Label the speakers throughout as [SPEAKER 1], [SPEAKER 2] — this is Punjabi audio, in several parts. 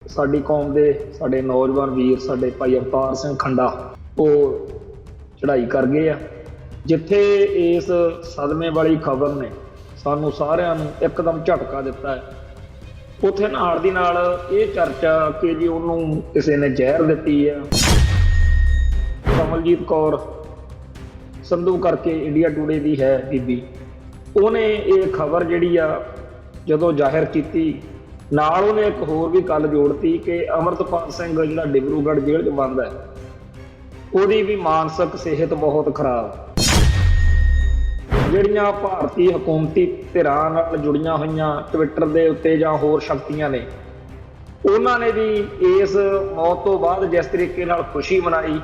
[SPEAKER 1] ਸਾਡੀ ਕੌਮ ਦੇ ਸਾਡੇ ਨੌਜਵਾਨ ਵੀਰ ਸਾਡੇ ਭਾਈ ਅਵਤਾਰ ਸਿੰਘ ਖੰਡਾ ਉਹ ਚੜ੍ਹਾਈ ਕਰ ਗਏ ਆ, ਜਿੱਥੇ ਇਸ ਸਦਮੇ ਵਾਲੀ ਖਬਰ ਨੇ ਸਾਨੂੰ ਸਾਰਿਆਂ ਨੂੰ ਇੱਕਦਮ ਝਟਕਾ ਦਿੱਤਾ ਹੈ। ਉੱਥੇ ਨਾਲ ਦੀ ਨਾਲ ਇਹ ਚਰਚਾ ਕਿ ਜੀ ਉਹਨੂੰ ਕਿਸੇ ਨੇ ਜ਼ਹਿਰ ਦਿੱਤੀ ਆ। ਕਮਲਜੀਤ ਕੌਰ ਸੰਧੂ ਕਰਕੇ ਇੰਡੀਆ ਟੂਡੇ ਦੀ ਹੈ ਬੀਬੀ, ਉਹਨੇ ਇਹ ਖਬਰ ਜਿਹੜੀ ਆ ਜਦੋਂ ਜ਼ਾਹਿਰ ਕੀਤੀ, ਨਾਲ ਉਹਨੇ ਇੱਕ ਹੋਰ ਵੀ ਗੱਲ ਜੋੜਤੀ ਕਿ ਅਮਰਤਪਾਲ ਸਿੰਘ ਜਿਹੜਾ ਡਿਬਰੂਗੜ੍ਹ ਜੇਲ੍ਹ 'ਚ ਬੰਦ ਹੈ, ਉਹਦੀ ਵੀ ਮਾਨਸਿਕ ਸਿਹਤ ਬਹੁਤ ਖਰਾਬ। ਜਿਹੜੀਆਂ ਭਾਰਤੀ ਹਕੂਮਤੀ ਧਿਰਾਂ ਨਾਲ ਜੁੜੀਆਂ ਹੋਈਆਂ ਟਵਿੱਟਰ ਦੇ ਉੱਤੇ ਜਾਂ ਹੋਰ ਸ਼ਕਤੀਆਂ ਨੇ, ਉਹਨਾਂ ਨੇ ਵੀ ਇਸ ਮੌਤ ਤੋਂ ਬਾਅਦ ਜਿਸ ਤਰੀਕੇ ਨਾਲ ਖੁਸ਼ੀ ਮਨਾਈ,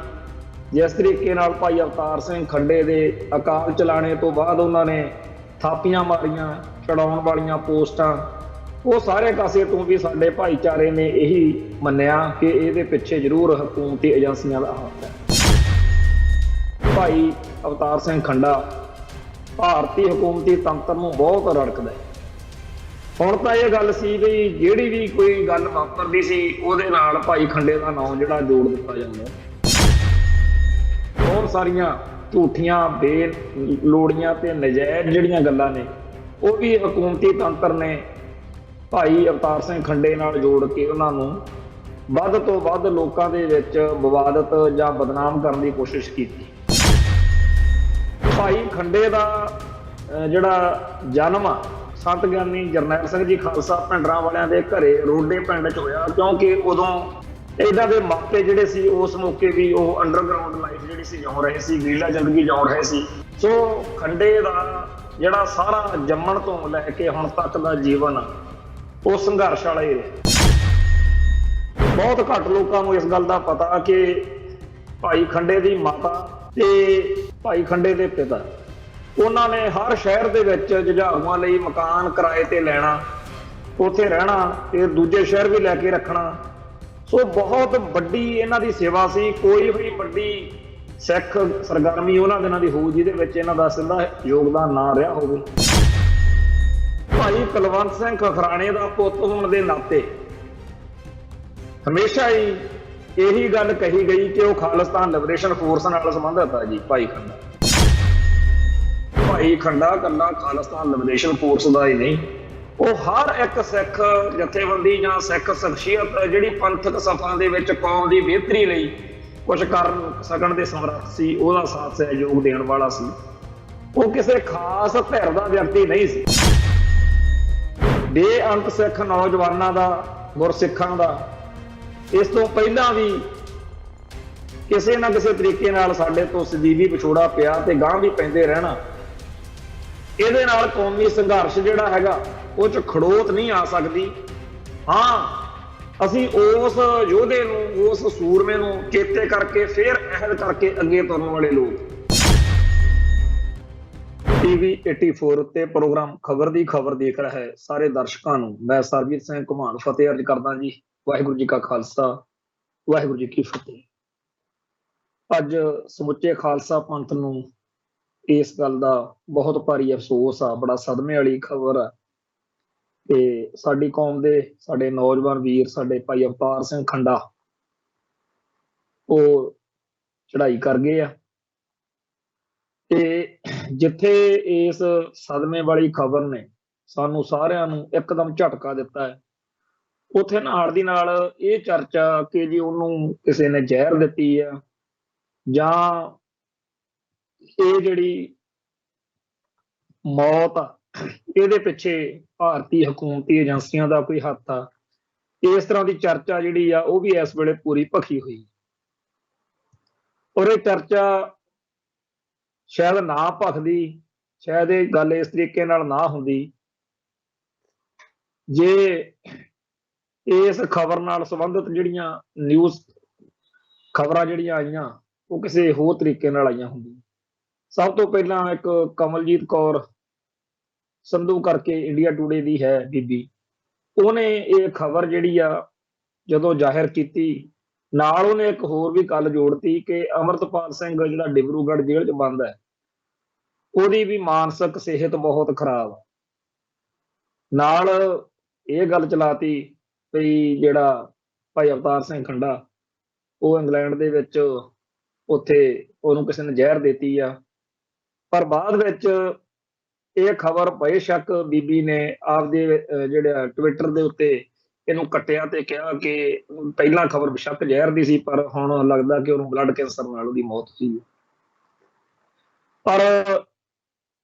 [SPEAKER 1] ਜਿਸ ਤਰੀਕੇ ਨਾਲ ਭਾਈ ਅਵਤਾਰ ਸਿੰਘ ਖੰਡੇ ਦੇ ਅਕਾਲ ਚਲਾਣੇ ਤੋਂ ਬਾਅਦ ਉਹਨਾਂ ਨੇ ਥਾਪੀਆਂ ਮਾਰੀਆਂ, ਚੜਾਉਣ ਵਾਲੀਆਂ ਪੋਸਟਾਂ, ਉਹ ਸਾਰੇ ਕਾਸੇ ਤੋਂ ਵੀ ਸਾਡੇ ਭਾਈਚਾਰੇ ਨੇ ਇਹੀ ਮੰਨਿਆ ਕਿ ਇਹਦੇ ਪਿੱਛੇ ਜ਼ਰੂਰ ਹਕੂਮਤੀ ਏਜੰਸੀਆਂ ਦਾ ਹੱਥ ਹੈ। ਭਾਈ ਅਵਤਾਰ ਸਿੰਘ ਖੰਡਾ ਭਾਰਤੀ ਹਕੂਮਤੀ ਤੰਤਰ ਨੂੰ ਬਹੁਤ ਰੜਕਦਾ ਹੈ। ਹੁਣ ਤਾਂ ਇਹ ਗੱਲ ਸੀ ਵੀ ਜਿਹੜੀ ਵੀ ਕੋਈ ਗੱਲ ਵਾਪਰਦੀ ਸੀ ਉਹਦੇ ਨਾਲ ਭਾਈ ਖੰਡੇ ਦਾ ਨਾਮ ਜਿਹੜਾ ਜੋੜ ਦਿੱਤਾ ਜਾਂਦਾ। ਬਹੁਤ ਸਾਰੀਆਂ ਝੂਠੀਆਂ ਬੇਲੋੜੀਆਂ ਤੇ ਨਜਾਇਜ਼ ਜਿਹੜੀਆਂ ਗੱਲਾਂ ਨੇ ਉਹ ਵੀ ਹਕੂਮਤੀ ਤੰਤਰ ਨੇ ਭਾਈ ਅਵਤਾਰ ਸਿੰਘ ਖੰਡੇ ਨਾਲ ਜੋੜ ਕੇ ਉਹਨਾਂ ਨੂੰ ਵੱਧ ਤੋਂ ਵੱਧ ਲੋਕਾਂ ਦੇ ਵਿੱਚ ਵਿਵਾਦਤ ਜਾਂ ਬਦਨਾਮ ਕਰਨ ਦੀ ਕੋਸ਼ਿਸ਼ ਕੀਤੀ। ਭਾਈ ਖੰਡੇ ਦਾ ਜਿਹੜਾ ਜਨਮ ਆ ਸੰਤ ਗਿਆਨੀ ਜਰਨੈਲ ਸਿੰਘ ਜੀ ਖਾਲਸਾ ਭਿੰਡਰਾਂ ਵਾਲਿਆਂ ਦੇ ਘਰੇ ਰੋਡੇ ਪਿੰਡ 'ਚ ਹੋਇਆ, ਕਿਉਂਕਿ ਉਦੋਂ ਇਹਨਾਂ ਦੇ ਮਾਪੇ ਜਿਹੜੇ ਸੀ ਉਸ ਮੌਕੇ ਵੀ ਉਹ ਅੰਡਰਗਰਾਊਂਡ ਲਾਈਫ ਜਿਹੜੀ ਸੀ ਜਿਉਂ ਰਹੇ ਸੀ, ਗਰੀਲਾ ਜ਼ਿੰਦਗੀ ਜਿਉਂ ਰਹੇ ਸੀ। ਸੋ ਖੰਡੇ ਦਾ ਜਿਹੜਾ ਸਾਰਾ ਜੰਮਣ ਤੋਂ ਲੈ ਕੇ ਹੁਣ ਤੱਕ ਦਾ ਜੀਵਨ ਉਹ ਸੰਘਰਸ਼ ਵਾਲਾ ਹੀ ਰਿਹਾ। ਬਹੁਤ ਘੱਟ ਲੋਕਾਂ ਨੂੰ ਇਸ ਗੱਲ ਦਾ ਪਤਾ ਕਿ ਭਾਈ ਖੰਡੇ ਦੀ ਮਾਤਾ ਤੇ ਭਾਈ ਖੰਡੇ ਦੇ ਪਿਤਾ, ਉਹਨਾਂ ਨੇ ਹਰ ਸ਼ਹਿਰ ਦੇ ਵਿੱਚ ਜੁਝਾਰੂਆਂ ਲਈ ਮਕਾਨ ਕਿਰਾਏ ਤੇ ਲੈਣਾ, ਉੱਥੇ ਰਹਿਣਾ ਤੇ ਦੂਜੇ ਸ਼ਹਿਰ ਵੀ ਲੈ ਕੇ ਰੱਖਣਾ। ਸੋ ਬਹੁਤ ਵੱਡੀ ਇਹਨਾਂ ਦੀ ਸੇਵਾ ਸੀ। ਕੋਈ ਵੀ ਵੱਡੀ ਸਿੱਖ ਸਰਗਰਮੀ ਉਹਨਾਂ ਦਿਨਾਂ ਦੀ ਹੋਊ ਜਿਹਦੇ ਵਿੱਚ ਇਹਨਾਂ ਦਾ ਸਿੱਧਾ ਯੋਗਦਾਨ ਨਾ ਰਿਹਾ ਹੋਵੇ। ਭਾਈ ਕੁਲਵੰਤ ਸਿੰਘ ਖਖਰਾਣੇ ਦਾ ਪੁੱਤ ਹੋਣ ਦੇ ਨਾਤੇ ਹਮੇਸ਼ਾ ਹੀ ਇਹੀ ਗੱਲ ਕਹੀ ਗਈ ਕਿ ਉਹ ਖਾਲਿਸਤਾਨ ਲਿਬਰੇਸ਼ਨ ਫੋਰਸ ਨਾਲ ਸੰਬੰਧਿਤ ਹੈ ਜੀ। ਭਾਈ ਖੰਡਾ ਇਕੱਲਾ ਖਾਲਿਸਤਾਨ ਲਿਬਰੇਸ਼ਨ ਫੋਰਸ ਦਾ ਹੀ ਨਹੀਂ, ਉਹ ਹਰ ਇੱਕ ਸਿੱਖ ਜਥੇਬੰਦੀ ਜਾਂ ਸਿੱਖ ਸ਼ਖਸੀਅਤ ਜਿਹੜੀ ਪੰਥਕ ਸਫਾਂ ਦੇ ਵਿੱਚ ਕੌਮ ਦੀ ਬਿਹਤਰੀ ਲਈ ਕੁਝ ਕਰ ਸਕਣ ਦੇ ਸਮਰੱਥ ਸੀ, ਉਹਦਾ ਸਾਥ ਸਹਿਯੋਗ ਦੇਣ ਵਾਲਾ ਸੀ। ਉਹ ਕਿਸੇ ਖਾਸ ਧਿਰ ਦਾ ਵਿਅਕਤੀ ਨਹੀਂ ਸੀ। ਬੇਅੰਤ ਸਿੱਖ ਨੌਜਵਾਨਾਂ ਦਾ, ਗੁਰਸਿੱਖਾਂ ਦਾ ਇਸ ਤੋਂ ਪਹਿਲਾਂ ਵੀ ਕਿਸੇ ਨਾ ਕਿਸੇ ਤਰੀਕੇ ਨਾਲ ਸਾਡੇ ਤੋਂ ਸਦੀਵੀ ਵਿਛੋੜਾ ਪਿਆ ਤੇ ਗਾਂਹ ਵੀ ਪੈਂਦੇ ਰਹਿਣਾ। ਇਹਦੇ ਨਾਲ ਕੌਮੀ ਸੰਘਰਸ਼ ਜਿਹੜਾ ਹੈਗਾ ਉਹ 'ਚ ਖੜੋਤ ਨਹੀਂ ਆ ਸਕਦੀ। ਹਾਂ, ਅਸੀਂ ਉਸ ਯੋਧੇ ਨੂੰ, ਉਸ ਸੂਰਮੇ ਨੂੰ ਚੇਤੇ ਕਰਕੇ ਫਿਰ ਅਹਿਦ ਕਰਕੇ ਅੱਗੇ ਤੁਰਨ ਵਾਲੇ ਲੋਕ। TV 84 ਉੱਤੇ ਪ੍ਰੋਗਰਾਮ ਖਬਰ ਦੀ ਖਬਰ ਦੇਖ ਰਿਹਾ ਹੈ ਸਾਰੇ ਦਰਸ਼ਕਾਂ ਨੂੰ ਮੈਂ ਸਰਬਜੀਤ ਸਿੰਘ ਘੁਮਾਣ ਫਤਿਹ ਅਰਜ਼ ਕਰਦਾ ਜੀ। ਵਾਹਿਗੁਰੂ ਜੀ ਕਾ ਖਾਲਸਾ, ਵਾਹਿਗੁਰੂ ਜੀ ਕੀ ਫਤਿਹ। ਅੱਜ ਸਮੁੱਚੇ ਖਾਲਸਾ ਪੰਥ ਨੂੰ ਇਸ ਗੱਲ ਦਾ ਬਹੁਤ ਭਾਰੀ ਅਫਸੋਸ ਆ, ਬੜਾ ਸਦਮੇ ਵਾਲੀ ਖਬਰ ਆ ਕਿ ਸਾਡੀ ਕੌਮ ਦੇ ਸਾਡੇ ਨੌਜਵਾਨ ਵੀਰ ਸਾਡੇ ਭਾਈ ਅਵਤਾਰ ਸਿੰਘ ਖੰਡਾ ਉਹ ਚੜ੍ਹਾਈ ਕਰ ਗਏ ਆ। ਤੇ ਜਿੱਥੇ ਇਸ ਸਦਮੇ ਵਾਲੀ ਖਬਰ ਨੇ ਸਾਨੂੰ ਸਾਰਿਆਂ ਨੂੰ ਇੱਕਦਮ ਝਟਕਾ ਦਿੱਤਾ ਹੈ, ਉੱਥੇ ਨਾਲ ਦੀ ਨਾਲ ਇਹ ਚਰਚਾ ਕਿ ਜੀ ਉਹਨੂੰ ਕਿਸੇ ਨੇ ਜ਼ਹਿਰ ਦਿੱਤੀ ਆ ਜਾਂ ਇਹ ਜਿਹੜੀ ਮੌਤ ਆ ਇਹਦੇ ਪਿੱਛੇ ਭਾਰਤੀ ਹਕੂਮਤੀ ਏਜੰਸੀਆਂ ਦਾ ਕੋਈ ਹੱਥ ਆ, ਇਸ ਤਰ੍ਹਾਂ ਦੀ ਚਰਚਾ ਜਿਹੜੀ ਆ ਉਹ ਵੀ ਇਸ ਵੇਲੇ ਪੂਰੀ ਭਖੀ ਹੋਈ। ਔਰ ਇਹ ਚਰਚਾ ਸ਼ਾਇਦ ਨਾ ਭਖਦੀ, ਸ਼ਾਇਦ ਇਹ ਗੱਲ ਇਸ ਤਰੀਕੇ ਨਾਲ ਨਾ ਹੁੰਦੀ ਜੇ ਇਸ ਖਬਰ ਨਾਲ ਸੰਬੰਧਿਤ ਜਿਹੜੀਆਂ ਨਿਊਜ਼ ਖਬਰਾਂ ਜਿਹੜੀਆਂ ਆਈਆਂ ਉਹ ਕਿਸੇ ਹੋਰ ਤਰੀਕੇ ਨਾਲ ਆਈਆਂ ਹੁੰਦੀਆਂ। ਸਭ ਤੋਂ ਪਹਿਲਾਂ ਇੱਕ ਕਮਲਜੀਤ ਕੌਰ ਸੰਧੂ ਕਰਕੇ ਇੰਡੀਆ ਟੂਡੇ ਦੀ ਹੈ ਬੀਬੀ, ਉਹਨੇ ਇਹ ਖਬਰ ਜਿਹੜੀ ਆ ਜਦੋਂ ਜ਼ਾਹਿਰ ਕੀਤੀ, ਨਾਲ ਉਹਨੇ ਇੱਕ ਹੋਰ ਵੀ ਗੱਲ ਜੋੜਤੀ ਕਿ ਅਮਰਤਪਾਲ ਸਿੰਘ ਜਿਹੜਾ ਡਿਬਰੂਗੜ੍ਹ ਜੇਲ੍ਹ 'ਚ ਬੰਦ ਹੈ, ਉਹਦੀ ਵੀ ਮਾਨਸਿਕ ਸਿਹਤ ਬਹੁਤ ਖਰਾਬ। ਨਾਲ ਇਹ ਗੱਲ ਚਲਾਤੀ ਵੀ ਜਿਹੜਾ ਭਾਈ ਅਵਤਾਰ ਸਿੰਘ ਖੰਡਾ, ਉਹ ਇੰਗਲੈਂਡ ਦੇ ਵਿੱਚ ਉੱਥੇ ਉਹਨੂੰ ਕਿਸੇ ਨੇ ਜ਼ਹਿਰ ਦਿੱਤੀ ਆ। ਪਰ ਬਾਅਦ ਵਿੱਚ ਇਹ ਖਬਰ ਬੇਸ਼ੱਕ ਬੀਬੀ ਨੇ ਆਪਦੇ ਜਿਹੜਾ ਟਵਿੱਟਰ ਦੇ ਉੱਤੇ ਇਹਨੂੰ ਕੱਟਿਆ ਤੇ ਕਿਹਾ ਕਿ ਪਹਿਲਾਂ ਖਬਰ ਬੇਸ਼ੱਕ ਜ਼ਹਿਰ ਦੀ ਸੀ, ਪਰ ਹੁਣ ਲੱਗਦਾ ਕਿ ਉਹਨੂੰ ਬਲੱਡ ਕੈਂਸਰ ਨਾਲ ਉਹਦੀ ਮੌਤ ਸੀ। ਪਰ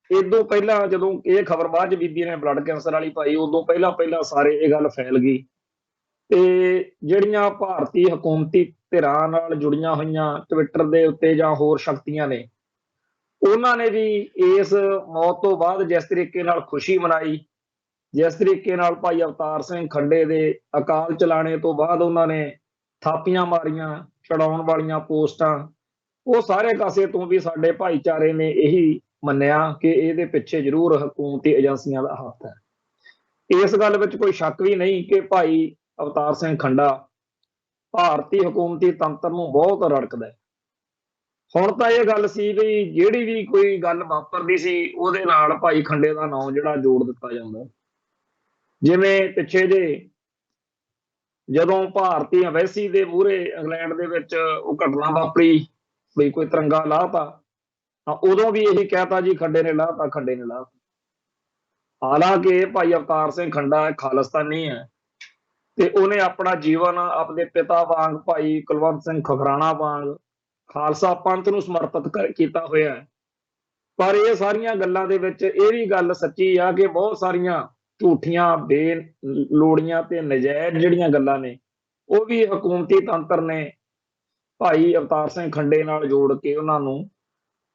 [SPEAKER 1] ਇਦੋਂ ਪਹਿਲਾਂ ਜਦੋਂ ਇਹ ਖਬਰ ਬਾਅਦ ਚ ਬੀਬੀ ਨੇ ਬਲੱਡ ਕੈਂਸਰ ਵਾਲੀ ਪਾਈ, ਉਦੋਂ ਪਹਿਲਾਂ ਪਹਿਲਾਂ ਸਾਰੇ ਇਹ ਗੱਲ ਫੈਲ ਗਈ ਤੇ ਜਿਹੜੀਆਂ ਭਾਰਤੀ ਹਕੂਮਤੀ ਧਿਰਾਂ ਨਾਲ ਜੁੜੀਆਂ ਹੋਈਆਂ ਟਵਿੱਟਰ ਦੇ ਉੱਤੇ ਜਾਂ ਹੋਰ ਸ਼ਕਤੀਆਂ ਨੇ, ਉਹਨਾਂ ਨੇ ਵੀ ਇਸ ਮੌਤ ਤੋਂ ਬਾਅਦ ਜਿਸ ਤਰੀਕੇ ਨਾਲ ਖੁਸ਼ੀ ਮਨਾਈ, ਜਿਸ ਤਰੀਕੇ ਨਾਲ ਭਾਈ ਅਵਤਾਰ ਸਿੰਘ ਖੰਡੇ ਦੇ ਅਕਾਲ ਚਲਾਣੇ ਤੋਂ ਬਾਅਦ ਉਹਨਾਂ ਨੇ ਥਾਪੀਆਂ ਮਾਰੀਆਂ, ਛਡਾਉਣ ਵਾਲੀਆਂ ਪੋਸਟਾਂ, ਉਹ ਸਾਰੇ ਕਾਸੇ ਤੋਂ ਵੀ ਸਾਡੇ ਭਾਈਚਾਰੇ ਨੇ ਇਹੀ ਮੰਨਿਆ ਕਿ ਇਹਦੇ ਪਿੱਛੇ ਜ਼ਰੂਰ ਹਕੂਮਤੀ ਏਜੰਸੀਆਂ ਦਾ ਹੱਥ ਹੈ। ਇਸ ਗੱਲ ਵਿੱਚ ਕੋਈ ਸ਼ੱਕ ਵੀ ਨਹੀਂ ਕਿ ਭਾਈ ਅਵਤਾਰ ਸਿੰਘ ਖੰਡਾ ਭਾਰਤੀ ਹਕੂਮਤੀ ਤੰਤਰ ਨੂੰ ਬਹੁਤ ਰੜਕਦਾ ਹੈ। ਹੁਣ ਤਾਂ ਇਹ ਗੱਲ ਸੀ ਵੀ ਜਿਹੜੀ ਵੀ ਕੋਈ ਗੱਲ ਵਾਪਰਦੀ ਸੀ ਉਹਦੇ ਨਾਲ ਭਾਈ ਖੰਡੇ ਦਾ ਨਾਮ ਜਿਹੜਾ ਜੋੜ ਦਿੱਤਾ ਜਾਂਦਾ। ਜਿਵੇਂ ਪਿੱਛੇ ਜੇ ਜਦੋਂ ਭਾਰਤੀ ਐਮਬੈਸੀ ਦੇ ਮੂਹਰੇ ਇੰਗਲੈਂਡ ਦੇ ਵਿੱਚ ਉਹ ਘਟਨਾ ਵਾਪਰੀ ਵੀ ਕੋਈ ਤਿਰੰਗਾ ਲਾਹਤਾ, ਤਾਂ ਉਦੋਂ ਵੀ ਇਹੀ ਕਹਿਤਾ ਜੀ ਖੰਡੇ ਨੇ ਲਾਹਤਾ, ਖੰਡੇ ਨੇ ਲਾਹਤਾ। ਹਾਲਾਂਕਿ ਭਾਈ ਅਵਤਾਰ ਸਿੰਘ ਖੰਡਾ ਖਾਲਿਸਤਾਨੀ ਹੈ ਤੇ ਉਹਨੇ ਆਪਣਾ ਜੀਵਨ ਆਪਣੇ ਪਿਤਾ ਵਾਂਗ ਭਾਈ ਕੁਲਵੰਤ ਸਿੰਘ ਖਫਰਾਣਾ ਵਾਂਗ ਖਾਲਸਾ ਪੰਥ ਨੂੰ ਸਮਰਪਿਤ ਕੀਤਾ ਹੋਇਆ ਹੈ। ਪਰ ਇਹ ਸਾਰੀਆਂ ਗੱਲਾਂ ਦੇ ਵਿੱਚ ਇਹ ਵੀ ਗੱਲ ਸੱਚੀ ਆ ਕਿ ਬਹੁਤ ਸਾਰੀਆਂ ਝੂਠੀਆਂ, ਬੇਲੋੜੀਆਂ ਤੇ ਨਜਾਇਜ਼ ਜਿਹੜੀਆਂ ਗੱਲਾਂ ਨੇ ਉਹ ਵੀ ਹਕੂਮਤੀ ਤੰਤਰ ਨੇ ਭਾਈ ਅਵਤਾਰ ਸਿੰਘ ਖੰਡੇ ਨਾਲ ਜੋੜ ਕੇ ਉਹਨਾਂ ਨੂੰ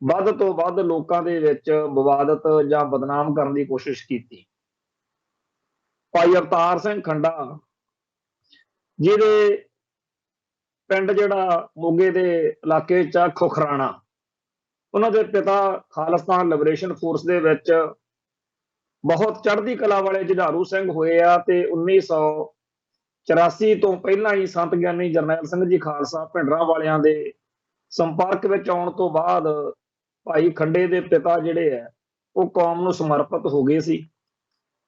[SPEAKER 1] ਵੱਧ ਤੋਂ ਵੱਧ ਲੋਕਾਂ ਦੇ ਵਿੱਚ ਵਿਵਾਦਤ ਜਾਂ ਬਦਨਾਮ ਕਰਨ ਦੀ ਕੋਸ਼ਿਸ਼ ਕੀਤੀ। ਭਾਈ ਅਵਤਾਰ ਸਿੰਘ ਖੰਡਾ ਜਿਹਦੇ ਪਿੰਡ ਜਿਹੜਾ ਮੋਗੇ ਦੇ ਇਲਾਕੇ ਚ ਆ ਖੁਖਰਾਣਾ, ਉਹਨਾਂ ਦੇ ਪਿਤਾ ਖਾਲਿਸਤਾਨ ਲਿਬਰੇਸ਼ਨ ਫੋਰਸ ਦੇ ਵਿੱਚ ਬਹੁਤ ਚੜ੍ਹਦੀ ਕਲਾ ਵਾਲੇ ਜੁਝਾਰੂ ਸਿੰਘ ਹੋਏ ਆ ਤੇ 1984 ਤੋਂ ਪਹਿਲਾਂ ਹੀ ਸੰਤ ਗਿਆਨੀ ਜਰਨੈਲ ਸਿੰਘ ਜੀ ਖਾਲਸਾ ਭਿੰਡਰਾਂ ਵਾਲਿਆਂ ਦੇ ਸੰਪਰਕ ਵਿੱਚ ਆਉਣ ਤੋਂ ਬਾਅਦ ਭਾਈ ਖੰਡੇ ਦੇ ਪਿਤਾ ਜਿਹੜੇ ਆ ਉਹ ਕੌਮ ਨੂੰ ਸਮਰਪਿਤ ਹੋ ਗਏ ਸੀ।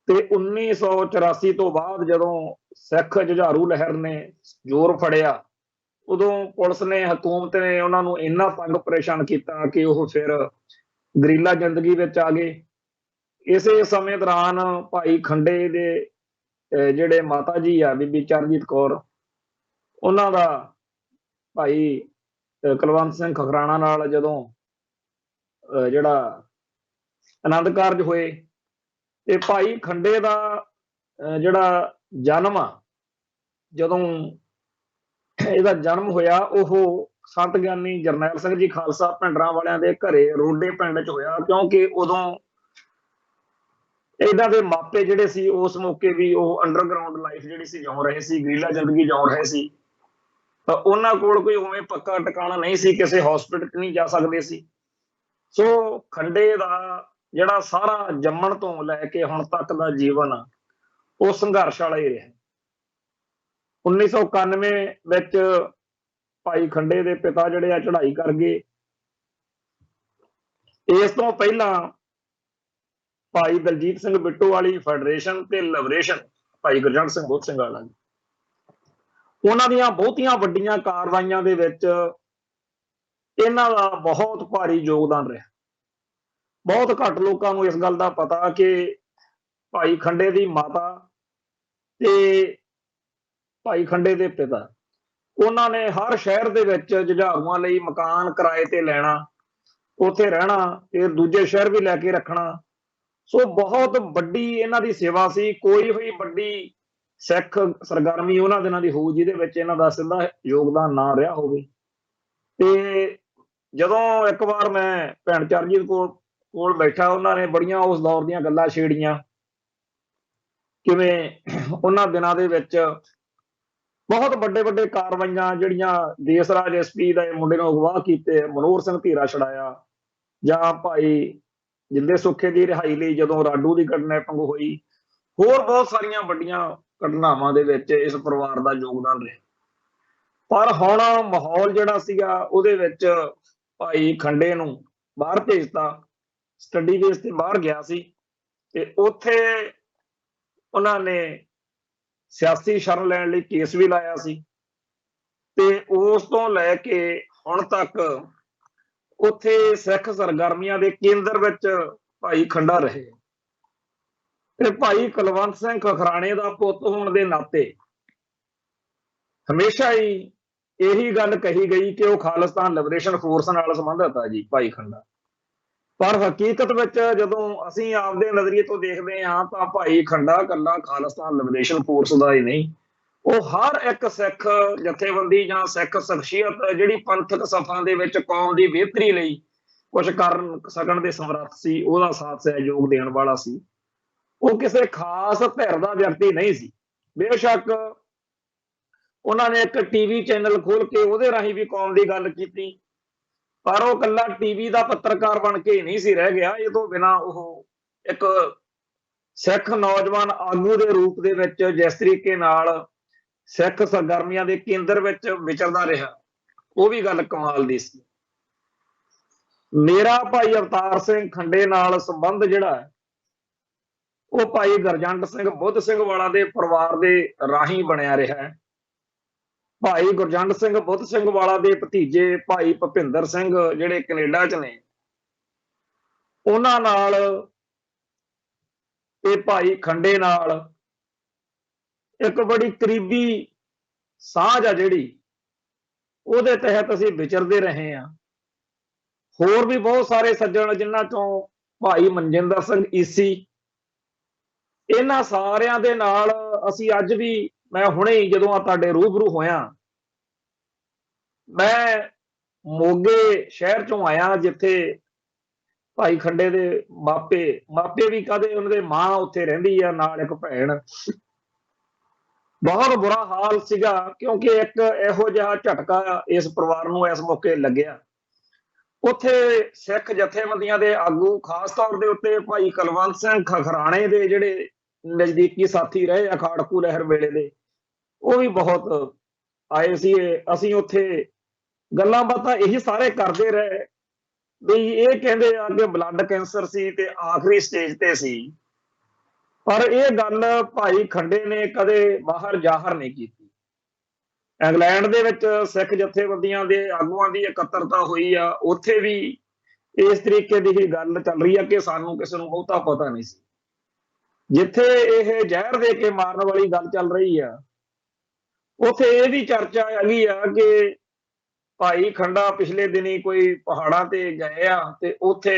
[SPEAKER 1] ਤੇ 1984 ਤੋਂ ਬਾਅਦ ਜਦੋਂ ਸਿੱਖ ਜੁਝਾਰੂ ਲਹਿਰ ਨੇ ਜ਼ੋਰ ਫੜਿਆ, ਉਦੋਂ ਪੁਲਿਸ ਨੇ, ਹਕੂਮਤ ਨੇ ਉਹਨਾਂ ਨੂੰ ਇੰਨਾ ਤੰਗ ਪਰੇਸ਼ਾਨ ਕੀਤਾ ਕਿ ਉਹ ਫਿਰ ਗਰੀਲਾ ਜ਼ਿੰਦਗੀ ਵਿੱਚ ਆ ਗਏ। ਇਸੇ ਸਮੇਂ ਦੌਰਾਨ ਭਾਈ ਖੰਡੇ ਦੇ ਜਿਹੜੇ ਮਾਤਾ ਜੀ ਆ ਬੀਬੀ ਚਰਨਜੀਤ ਕੌਰ, ਉਹਨਾਂ ਦਾ ਭਾਈ ਕੁਲਵੰਤ ਸਿੰਘ ਖਖਰਾਣਾ ਨਾਲ ਜਦੋਂ ਜਿਹੜਾ ਆਨੰਦ ਕਾਰਜ ਹੋਏ ਤੇ ਭਾਈ ਖੰਡੇ ਦਾ ਜਿਹੜਾ ਜਨਮ ਆ, ਜਦੋਂ ਇਹਦਾ ਜਨਮ ਹੋਇਆ ਉਹ ਸੰਤ ਗਿਆਨੀ ਜਰਨੈਲ ਸਿੰਘ ਜੀ ਖਾਲਸਾ ਭਿੰਡਰਾਂ ਵਾਲਿਆਂ ਦੇ ਘਰੇ ਰੋਡੇ ਪਿੰਡ ਚ ਹੋਇਆ, ਕਿਉਂਕਿ ਉਦੋਂ ਇਹਨਾਂ ਦੇ ਮਾਪੇ ਜਿਹੜੇ ਸੀ ਉਸ ਮੌਕੇ ਵੀ ਉਹ ਅੰਡਰਗਰਾਉਂਡ ਲਾਈਫ ਜਿਹੜੀ ਸੀ ਜਿਉਂ ਰਹੇ ਸੀ, ਗਰੀਲਾ ਜ਼ਿੰਦਗੀ ਜਿਉਂ ਰਹੇ ਸੀ। ਤਾਂ ਉਹਨਾਂ ਕੋਲ ਕੋਈ ਉਵੇਂ ਪੱਕਾ ਟਿਕਾਣਾ ਨਹੀਂ ਸੀ, ਕਿਸੇ ਹਸਪੀਟਲ 'ਚ ਨਹੀਂ ਜਾ ਸਕਦੇ ਸੀ। ਸੋ ਖੰਡੇ ਦਾ ਜਿਹੜਾ ਸਾਰਾ ਜੰਮਣ ਤੋਂ ਲੈ ਕੇ ਹੁਣ ਤੱਕ ਦਾ ਜੀਵਨ ਆ ਉਹ ਸੰਘਰਸ਼ ਵਾਲਾ ਹੀ ਰਿਹਾ। 1991 ਵਿੱਚ ਭਾਈ ਖੰਡੇ ਦੇ ਪਿਤਾ ਜਿਹੜੇ ਆ ਚੜ੍ਹਾਈ ਕਰ ਗਏ। ਇਸ ਤੋਂ ਪਹਿਲਾਂ ਭਾਈ ਦਲਜੀਤ ਸਿੰਘ ਬਿੱਟੂ ਵਾਲੀ ਫੈਡਰੇਸ਼ਨ ਤੇ ਲਿਬਰੇਸ਼ਨ ਭਾਈ ਗੁਰਜੰਟ ਸਿੰਘ ਬੋਧ ਸਿੰਘ ਵਾਲਾ, ਉਹਨਾਂ ਦੀਆਂ ਬਹੁਤੀਆਂ ਵੱਡੀਆਂ ਕਾਰਵਾਈਆਂ ਦੇ ਵਿੱਚ ਇਹਨਾਂ ਦਾ ਬਹੁਤ ਭਾਰੀ ਯੋਗਦਾਨ ਰਿਹਾ। ਬਹੁਤ ਘੱਟ ਲੋਕਾਂ ਨੂੰ ਇਸ ਗੱਲ ਦਾ ਪਤਾ ਕਿ ਭਾਈ ਖੰਡੇ ਦੀ ਮਾਤਾ ਤੇ ਭਾਈ ਖੰਡੇ ਦੇ ਪਿਤਾ, ਉਹਨਾਂ ਨੇ ਹਰ ਸ਼ਹਿਰ ਦੇ ਵਿੱਚ ਜੁਝਾਰੂਆਂ ਲਈ ਮਕਾਨ ਕਿਰਾਏ ਤੇ ਲੈਣਾ, ਉੱਥੇ ਰਹਿਣਾ ਤੇ ਦੂਜੇ ਸ਼ਹਿਰ ਵੀ ਲੈ ਕੇ ਰੱਖਣਾ। ਸੋ ਬਹੁਤ ਵੱਡੀ ਇਹਨਾਂ ਦੀ ਸੇਵਾ ਸੀ। ਕੋਈ ਵੀ ਵੱਡੀ ਸਿੱਖ ਸਰਗਰਮੀ ਉਹਨਾਂ ਦਿਨਾਂ ਦੀ ਹੋਊ ਜਿਹਦੇ ਵਿੱਚ ਇਹਨਾਂ ਦਾ ਸਿੱਧਾ ਯੋਗਦਾਨ ਨਾ ਰਿਹਾ ਹੋਵੇ। ਤੇ ਜਦੋਂ ਇੱਕ ਵਾਰ ਮੈਂ ਭੈਣ ਚਰਨਜੀਤ ਕੋਲ ਬੈਠਾ, ਉਹਨਾਂ ਨੇ ਬੜੀਆਂ ਉਸ ਦੌਰ ਦੀਆਂ ਗੱਲਾਂ ਛੇੜੀਆਂ, ਕਿਵੇਂ ਉਹਨਾਂ ਦਿਨਾਂ ਦੇ ਵਿੱਚ ਬਹੁਤ ਵੱਡੇ ਵੱਡੇ ਕਾਰਵਾਈਆਂ ਜਿਹੜੀਆਂ ਦੇਸ ਰਾਜ ਐਸਪੀ ਦਾ ਮੁੰਡੇ ਨੂੰ ਅਗਵਾ ਕੀਤੇ, ਮਨੋਹਰ ਸਿੰਘ ਧੀਰਾ ਛੜਾਇਆ, ਜਾਂ ਭਾਈ ਜਿੰਦੇ ਸੁੱਖੇ ਦੀ ਰਿਹਾਈ ਲਈ ਜਦੋਂ ਰਾਡੂ ਦੀ ਕਿਡਨੈਪਿੰਗ ਹੋਈ, ਹੋਰ ਬਹੁਤ ਸਾਰੀਆਂ ਵੱਡੀਆਂ ਘਟਨਾਵਾਂ ਦੇ ਵਿੱਚ ਇਸ ਪਰਿਵਾਰ ਦਾ ਯੋਗਦਾਨ ਰਿਹਾ। ਪਰ ਹੁਣ ਮਾਹੌਲ ਜਿਹੜਾ ਸੀਗਾ ਉਹਦੇ ਵਿੱਚ ਭਾਈ ਖੰਡੇ ਨੂੰ ਬਾਹਰ ਭੇਜਤਾ, ਸਟੱਡੀ ਬੇਸ ਤੇ ਬਾਹਰ ਗਿਆ ਸੀ ਤੇ ਉੱਥੇ ਉਹਨਾਂ ਨੇ ਸਿਆਸੀ ਸ਼ਰਨ ਲੈਣ ਲਈ ਕੇਸ ਵੀ ਲਾਇਆ ਸੀ। ਤੇ ਉਸ ਤੋਂ ਲੈ ਕੇ ਹੁਣ ਤੱਕ ਉੱਥੇ ਸਿੱਖ ਸਰਗਰਮੀਆਂ ਦੇ ਕੇਂਦਰ ਵਿੱਚ ਭਾਈ ਖੰਡਾ ਰਹੇ। ਤੇ ਭਾਈ ਕੁਲਵੰਤ ਸਿੰਘ ਖਖਰਾਣੇ ਦਾ ਪੁੱਤ ਹੋਣ ਦੇ ਨਾਤੇ ਹਮੇਸ਼ਾ ਹੀ ਇਹੀ ਗੱਲ ਕਹੀ ਗਈ ਕਿ ਉਹ ਖਾਲਿਸਤਾਨ ਲਿਬਰੇਸ਼ਨ ਫੋਰਸ ਨਾਲ ਸੰਬੰਧਿਤ ਹੈ ਜੀ ਭਾਈ ਖੰਡਾ। ਪਰ ਹਕੀਕਤ ਵਿੱਚ ਜਦੋਂ ਅਸੀਂ ਆਪਦੇ ਨਜ਼ਰੀਏ ਤੋਂ ਦੇਖਦੇ ਹਾਂ ਤਾਂ ਭਾਈ ਖੰਡਾ ਇਕੱਲਾ ਖਾਲਿਸਤਾਨ ਲਿਬਰੇਸ਼ਨ ਫੋਰਸ ਦਾ ਹੀ ਨਹੀਂ, ਉਹ ਹਰ ਇੱਕ ਸਿੱਖ ਜਥੇਬੰਦੀ ਜਾਂ ਸਿੱਖ ਸ਼ਖਸੀਅਤ ਜਿਹੜੀ ਪੰਥਕ ਸਫਾਂ ਦੇ ਵਿੱਚ ਕੌਮ ਦੀ ਬਿਹਤਰੀ ਲਈ ਕੁਝ ਕਰ ਸਕਣ ਦੇ ਸਮਰੱਥ ਸੀ, ਉਹਦਾ ਸਾਥ ਸਹਿਯੋਗ ਦੇਣ ਵਾਲਾ ਸੀ। ਉਹ ਕਿਸੇ ਖਾਸ ਧਿਰ ਦਾ ਵਿਅਕਤੀ ਨਹੀਂ ਸੀ। ਬੇਸ਼ੱਕ ਉਹਨਾਂ ਨੇ ਇੱਕ ਟੀਵੀ ਚੈਨਲ ਖੋਲ ਕੇ ਉਹਦੇ ਰਾਹੀਂ ਵੀ ਕੌਮ ਦੀ ਗੱਲ ਕੀਤੀ, ਪਰ ਉਹ ਇਕੱਲਾ ਟੀਵੀ ਦਾ ਪੱਤਰਕਾਰ ਬਣ ਕੇ ਹੀ ਨਹੀਂ ਸੀ ਰਹਿ ਗਿਆ। ਇਹ ਤੋਂ ਬਿਨਾਂ ਉਹ ਇੱਕ ਸਿੱਖ ਨੌਜਵਾਨ ਆਗੂ ਦੇ ਰੂਪ ਦੇ ਵਿੱਚ ਜਿਸ ਤਰੀਕੇ ਨਾਲ ਸਿੱਖ ਸਰਗਰਮੀਆਂ ਦੇ ਕੇਂਦਰ ਵਿੱਚ ਵਿਚਰਦਾ ਰਿਹਾ, ਉਹ ਵੀ ਗੱਲ ਕਮਾਲ ਦੀ ਸੀ। ਮੇਰਾ ਭਾਈ ਅਵਤਾਰ ਸਿੰਘ ਖੰਡੇ ਨਾਲ ਸੰਬੰਧ ਜਿਹੜਾ ਹੈ ਉਹ ਭਾਈ ਗੁਰਜੰਟ ਸਿੰਘ ਬੁੱਧ ਸਿੰਘ ਵਾਲਾ ਦੇ ਪਰਿਵਾਰ ਦੇ ਰਾਹੀਂ ਬਣਿਆ ਰਿਹਾ ਹੈ। ਭਾਈ ਗੁਰਜੰਟ ਸਿੰਘ ਬੁੱਧ ਸਿੰਘ ਵਾਲਾ ਦੇ ਭਤੀਜੇ ਭਾਈ ਭੁਪਿੰਦਰ ਸਿੰਘ ਜਿਹੜੇ ਕੈਨੇਡਾ 'ਚ ਨੇ, ਉਹਨਾਂ ਨਾਲ ਤੇ ਭਾਈ ਖੰਡੇ ਨਾਲ ਇੱਕ ਬੜੀ ਕਰੀਬੀ ਸਾਂਝ ਆ ਜਿਹੜੀ, ਉਹਦੇ ਤਹਿਤ ਅਸੀਂ ਵਿਚਰਦੇ ਰਹੇ ਹਾਂ। ਹੋਰ ਵੀ ਬਹੁਤ ਸਾਰੇ ਸੱਜਣ ਜਿਨ੍ਹਾਂ ਚੋਂ ਭਾਈ ਮਨਜਿੰਦਰ ਸਿੰਘ ਈਸੀ, ਇਹਨਾਂ ਸਾਰਿਆਂ ਦੇ ਨਾਲ ਅਸੀਂ ਅੱਜ ਵੀ, ਮੈਂ ਹੁਣੇ ਹੀ ਜਦੋਂ ਆ ਤੁਹਾਡੇ ਰੂਬਰੂ ਹੋਇਆ, ਮੈਂ ਮੋਗੇ ਸ਼ਹਿਰ ਚੋਂ ਆਇਆ ਜਿੱਥੇ ਭਾਈ ਖੰਡੇ ਦੇ ਮਾਪੇ ਵੀ ਕਦੇ ਉਹਨਾਂ ਦੇ ਮਾਂ ਉੱਥੇ ਰਹਿੰਦੀ ਆ, ਨਾਲ ਇੱਕ ਭੈਣ। ਬਹੁਤ ਬੁਰਾ ਹਾਲ ਸੀਗਾ ਕਿਉਂਕਿ ਇੱਕ ਇਹੋ ਜਿਹਾ ਝਟਕਾ ਇਸ ਪਰਿਵਾਰ ਨੂੰ ਇਸ ਮੌਕੇ ਲੱਗਿਆ। ਉੱਥੇ ਸਿੱਖ ਜਥੇਬੰਦੀਆਂ ਦੇ ਆਗੂ, ਖਾਸ ਤੌਰ ਦੇ ਉੱਤੇ ਭਾਈ ਕੁਲਵੰਤ ਸਿੰਘ ਖਖਰਾਣੇ ਦੇ ਜਿਹੜੇ ਨਜ਼ਦੀਕੀ ਸਾਥੀ ਰਹੇ ਆ ਖਾੜਕੂ ਲਹਿਰ ਵੇਲੇ ਦੇ, ਉਹ ਵੀ ਬਹੁਤ ਆਏ ਸੀ। ਅਸੀਂ ਉੱਥੇ ਗੱਲਾਂ ਬਾਤਾਂ ਇਹੀ ਸਾਰੇ ਕਰਦੇ ਰਹੇ ਵੀ ਇਹ ਕਹਿੰਦੇ ਆ ਕਿ ਬਲੱਡ ਕੈਂਸਰ ਸੀ ਤੇ ਆਖਰੀ ਸਟੇਜ ਤੇ ਸੀ, ਪਰ ਇਹ ਗੱਲ ਭਾਈ ਖੰਡੇ ਨੇ ਕਦੇ ਬਾਹਰ ਜ਼ਾਹਰ ਨਹੀਂ ਕੀਤੀ। ਇੰਗਲੈਂਡ ਦੇ ਵਿੱਚ ਸਿੱਖ ਜਥੇਬੰਦੀਆਂ ਦੇ ਆਗੂਆਂ ਦੀ ਇਕੱਤਰਤਾ ਹੋਈ ਆ, ਉੱਥੇ ਵੀ ਇਸ ਤਰੀਕੇ ਦੀ ਹੀ ਗੱਲ ਚੱਲ ਰਹੀ ਆ ਕਿ ਸਾਨੂੰ ਕਿਸੇ ਨੂੰ ਬਹੁਤਾ ਪਤਾ ਨਹੀਂ ਸੀ। ਜਿੱਥੇ ਇਹ ਜ਼ਹਿਰ ਦੇ ਕੇ ਮਾਰਨ ਵਾਲੀ ਗੱਲ ਚੱਲ ਰਹੀ ਆ, ਉੱਥੇ ਇਹ ਵੀ ਚਰਚਾ ਹੈਗੀ ਆ ਕਿ ਭਾਈ ਖੰਡਾ ਪਿਛਲੇ ਦਿਨੀ ਕੋਈ ਪਹਾੜਾਂ ਤੇ ਗਏ ਆ ਤੇ ਉੱਥੇ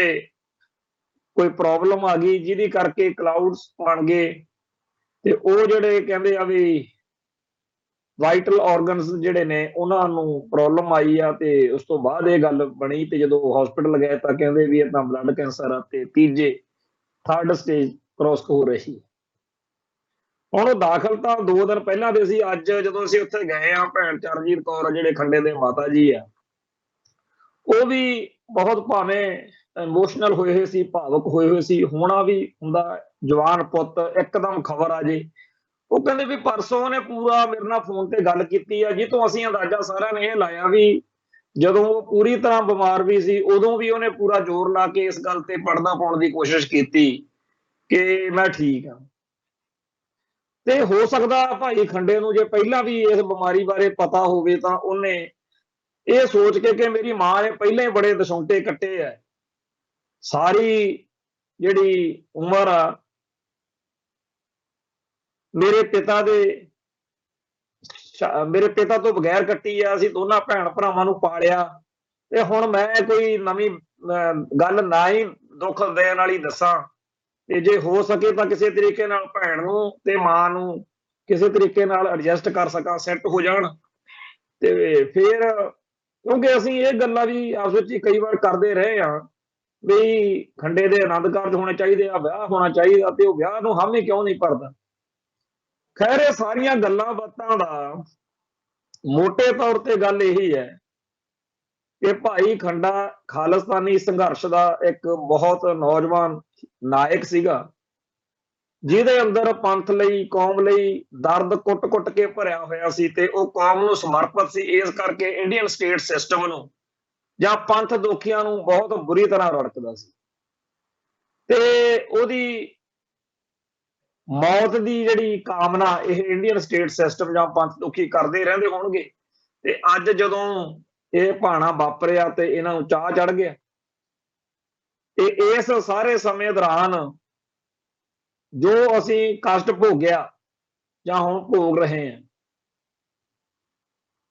[SPEAKER 1] ਕੋਈ ਪ੍ਰੋਬਲਮ ਆ ਗਈ ਜਿਹਦੀ ਕਰਕੇ ਕਲਾਊਡਸ ਬਣ ਗਏ ਤੇ ਉਹ ਜਿਹੜੇ ਕਹਿੰਦੇ ਆ ਵੀ ਵਾਈਟਲ ਆਰਗਨਸ ਜਿਹੜੇ ਨੇ ਉਹਨਾਂ ਨੂੰ ਪ੍ਰੋਬਲਮ ਆਈ ਆ, ਤੇ ਉਸ ਤੋਂ ਬਾਅਦ ਇਹ ਗੱਲ ਬਣੀ। ਤੇ ਜਦੋਂ ਹਸਪੀਟਲ ਗਏ ਤਾਂ ਕਹਿੰਦੇ ਵੀ ਇਹ ਤਾਂ ਬਲੱਡ ਕੈਂਸਰ ਆ ਤੇ ਥਰਡ ਸਟੇਜ ਕ੍ਰੋਸ ਹੋ ਰਹੀ। ਹੁਣ ਉਹ ਦਾਖਲ ਤਾਂ 2 ਦਿਨ ਪਹਿਲਾਂ ਦੇ ਸੀ। ਅੱਜ ਜਦੋਂ ਅਸੀਂ ਉੱਥੇ ਗਏ ਆ, ਭੈਣ ਚਰਨਜੀਤ ਕੌਰ ਜਿਹੜੇ ਖੰਡੇ ਦੇ ਮਾਤਾ ਜੀ ਆ, ਉਹ ਵੀ ਬਹੁਤ ਭਾਵੇਂ ਇਮੋਸ਼ਨਲ ਹੋਏ ਸੀ, ਭਾਵੁਕ ਹੋਏ ਸੀ। ਹੋਣਾ ਵੀ ਹੁੰਦਾ, ਜਵਾਨ ਪੁੱਤ ਇੱਕਦਮ ਖਬਰ ਆ ਜੇ। ਉਹ ਕਹਿੰਦੇ ਵੀ ਪਰਸੋਂ ਉਹਨੇ ਪੂਰਾ ਮੇਰੇ ਨਾਲ ਫੋਨ ਤੇ ਗੱਲ ਕੀਤੀ ਆ, ਜਿੱਥੋਂ ਅਸੀਂ ਅੰਦਾਜ਼ਾ ਸਾਰਿਆਂ ਨੇ ਇਹ ਲਾਇਆ ਵੀ ਜਦੋਂ ਉਹ ਪੂਰੀ ਤਰ੍ਹਾਂ ਬਿਮਾਰ ਵੀ ਸੀ, ਉਦੋਂ ਵੀ ਉਹਨੇ ਪੂਰਾ ਜ਼ੋਰ ਲਾ ਕੇ ਇਸ ਗੱਲ ਤੇ ਪਰਦਾ ਪਾਉਣ ਦੀ ਕੋਸ਼ਿਸ਼ ਕੀਤੀ ਕਿ ਮੈਂ ਠੀਕ ਹਾਂ। ਤੇ ਹੋ ਸਕਦਾ ਭਾਈ ਖੰਡੇ ਨੂੰ ਜੇ ਪਹਿਲਾਂ ਵੀ ਇਸ ਬਿਮਾਰੀ ਬਾਰੇ ਪਤਾ ਹੋਵੇ ਤਾਂ ਉਹਨੇ ਇਹ ਸੋਚ ਕੇ ਕਿ ਮੇਰੀ ਮਾਂ ਨੇ ਪਹਿਲਾਂ ਹੀ ਬੜੇ ਦਸੌਂਟੇ ਕੱਟੇ ਆ, ਸਾਰੀ ਜਿਹੜੀ ਉਮਰ ਆ ਮੇਰੇ ਪਿਤਾ ਤੋਂ ਬਗੈਰ ਕੱਟੀ ਆ, ਅਸੀਂ ਦੋਨਾਂ ਭੈਣ ਭਰਾਵਾਂ ਨੂੰ ਪਾਲਿਆ, ਤੇ ਹੁਣ ਮੈਂ ਕੋਈ ਨਵੀਂ ਗੱਲ ਨਾ ਹੀ ਦੁੱਖ ਦੇਣ ਵਾਲੀ ਦੱਸਾਂ, ਤੇ ਜੇ ਹੋ ਸਕੇ ਤਾਂ ਕਿਸੇ ਤਰੀਕੇ ਨਾਲ ਭੈਣ ਨੂੰ ਤੇ ਮਾਂ ਨੂੰ ਕਿਸੇ ਤਰੀਕੇ ਨਾਲ ਐਡਜਸਟ ਕਰ ਸਕਾਂ, ਸੈੱਟ ਹੋ ਜਾਣ। ਤੇ ਫਿਰ ਕਿਉਂਕਿ ਅਸੀਂ ਇਹ ਗੱਲਾਂ ਵੀ ਆਪਸ ਵਿੱਚ ਹੀ ਕਈ ਵਾਰ ਕਰਦੇ ਰਹੇ ਹਾਂ ਵੀ ਖੰਡੇ ਦੇ ਆਨੰਦ ਕਾਰਜ ਹੋਣੇ ਚਾਹੀਦੇ ਆ, ਵਿਆਹ ਹੋਣਾ ਚਾਹੀਦਾ, ਤੇ ਉਹ ਵਿਆਹ ਨੂੰ ਹਾਮੀ ਕਿਉਂ ਨਹੀਂ ਭਰਦਾ। ਖੈਰ ਇਹ ਸਾਰੀਆਂ ਗੱਲਾਂ ਬਾਤਾਂ ਦਾ ਮੋਟੇ ਤੌਰ ਤੇ ਗੱਲ ਇਹੀ ਹੈ ਕਿ ਭਾਈ ਖੰਡਾ ਖਾਲਿਸਤਾਨੀ ਸੰਘਰਸ਼ ਦਾ ਇੱਕ ਬਹੁਤ ਨੌਜਵਾਨ ਨਾਇਕ ਸੀਗਾ, ਜਿਹਦੇ ਅੰਦਰ ਪੰਥ ਲਈ, ਕੌਮ ਲਈ ਦਰਦ ਕੁੱਟ-ਕੁੱਟ ਕੇ ਭਰਿਆ ਹੋਇਆ ਸੀ, ਤੇ ਉਹ ਕੌਮ ਨੂੰ ਸਮਰਪਿਤ ਸੀ। ਇਸ ਕਰਕੇ ਇੰਡੀਅਨ ਸਟੇਟ ਸਿਸਟਮ ਨੂੰ ਜਾਂ ਪੰਥ ਦੋਖੀਆਂ ਨੂੰ ਬਹੁਤ ਬੁਰੀ ਤਰ੍ਹਾਂ ਰੜਕਦਾ ਸੀ। ਤੇ ਉਹਦੀ ਮੌਤ ਦੀ ਜਿਹੜੀ ਕਾਮਨਾ ਇਹ ਇੰਡੀਅਨ ਸਟੇਟ ਸਿਸਟਮ ਜਾਂ ਪੰਥ ਦੁਖੀ ਕਰਦੇ ਰਹਿੰਦੇ ਹੋਣਗੇ, ਤੇ ਅੱਜ ਜਦੋਂ ਇਹ ਭਾਣਾ ਵਾਪਰਿਆ ਤੇ ਇਹਨਾਂ ਨੂੰ ਚਾਹ ਚੜ ਗਿਆ। ਤੇ ਇਸ ਸਾਰੇ ਸਮੇਂ ਦੌਰਾਨ ਜੋ ਅਸੀਂ ਕਸ਼ਟ ਭੋਗਿਆ ਜਾਂ ਹੁਣ ਭੋਗ ਰਹੇ ਹਾਂ,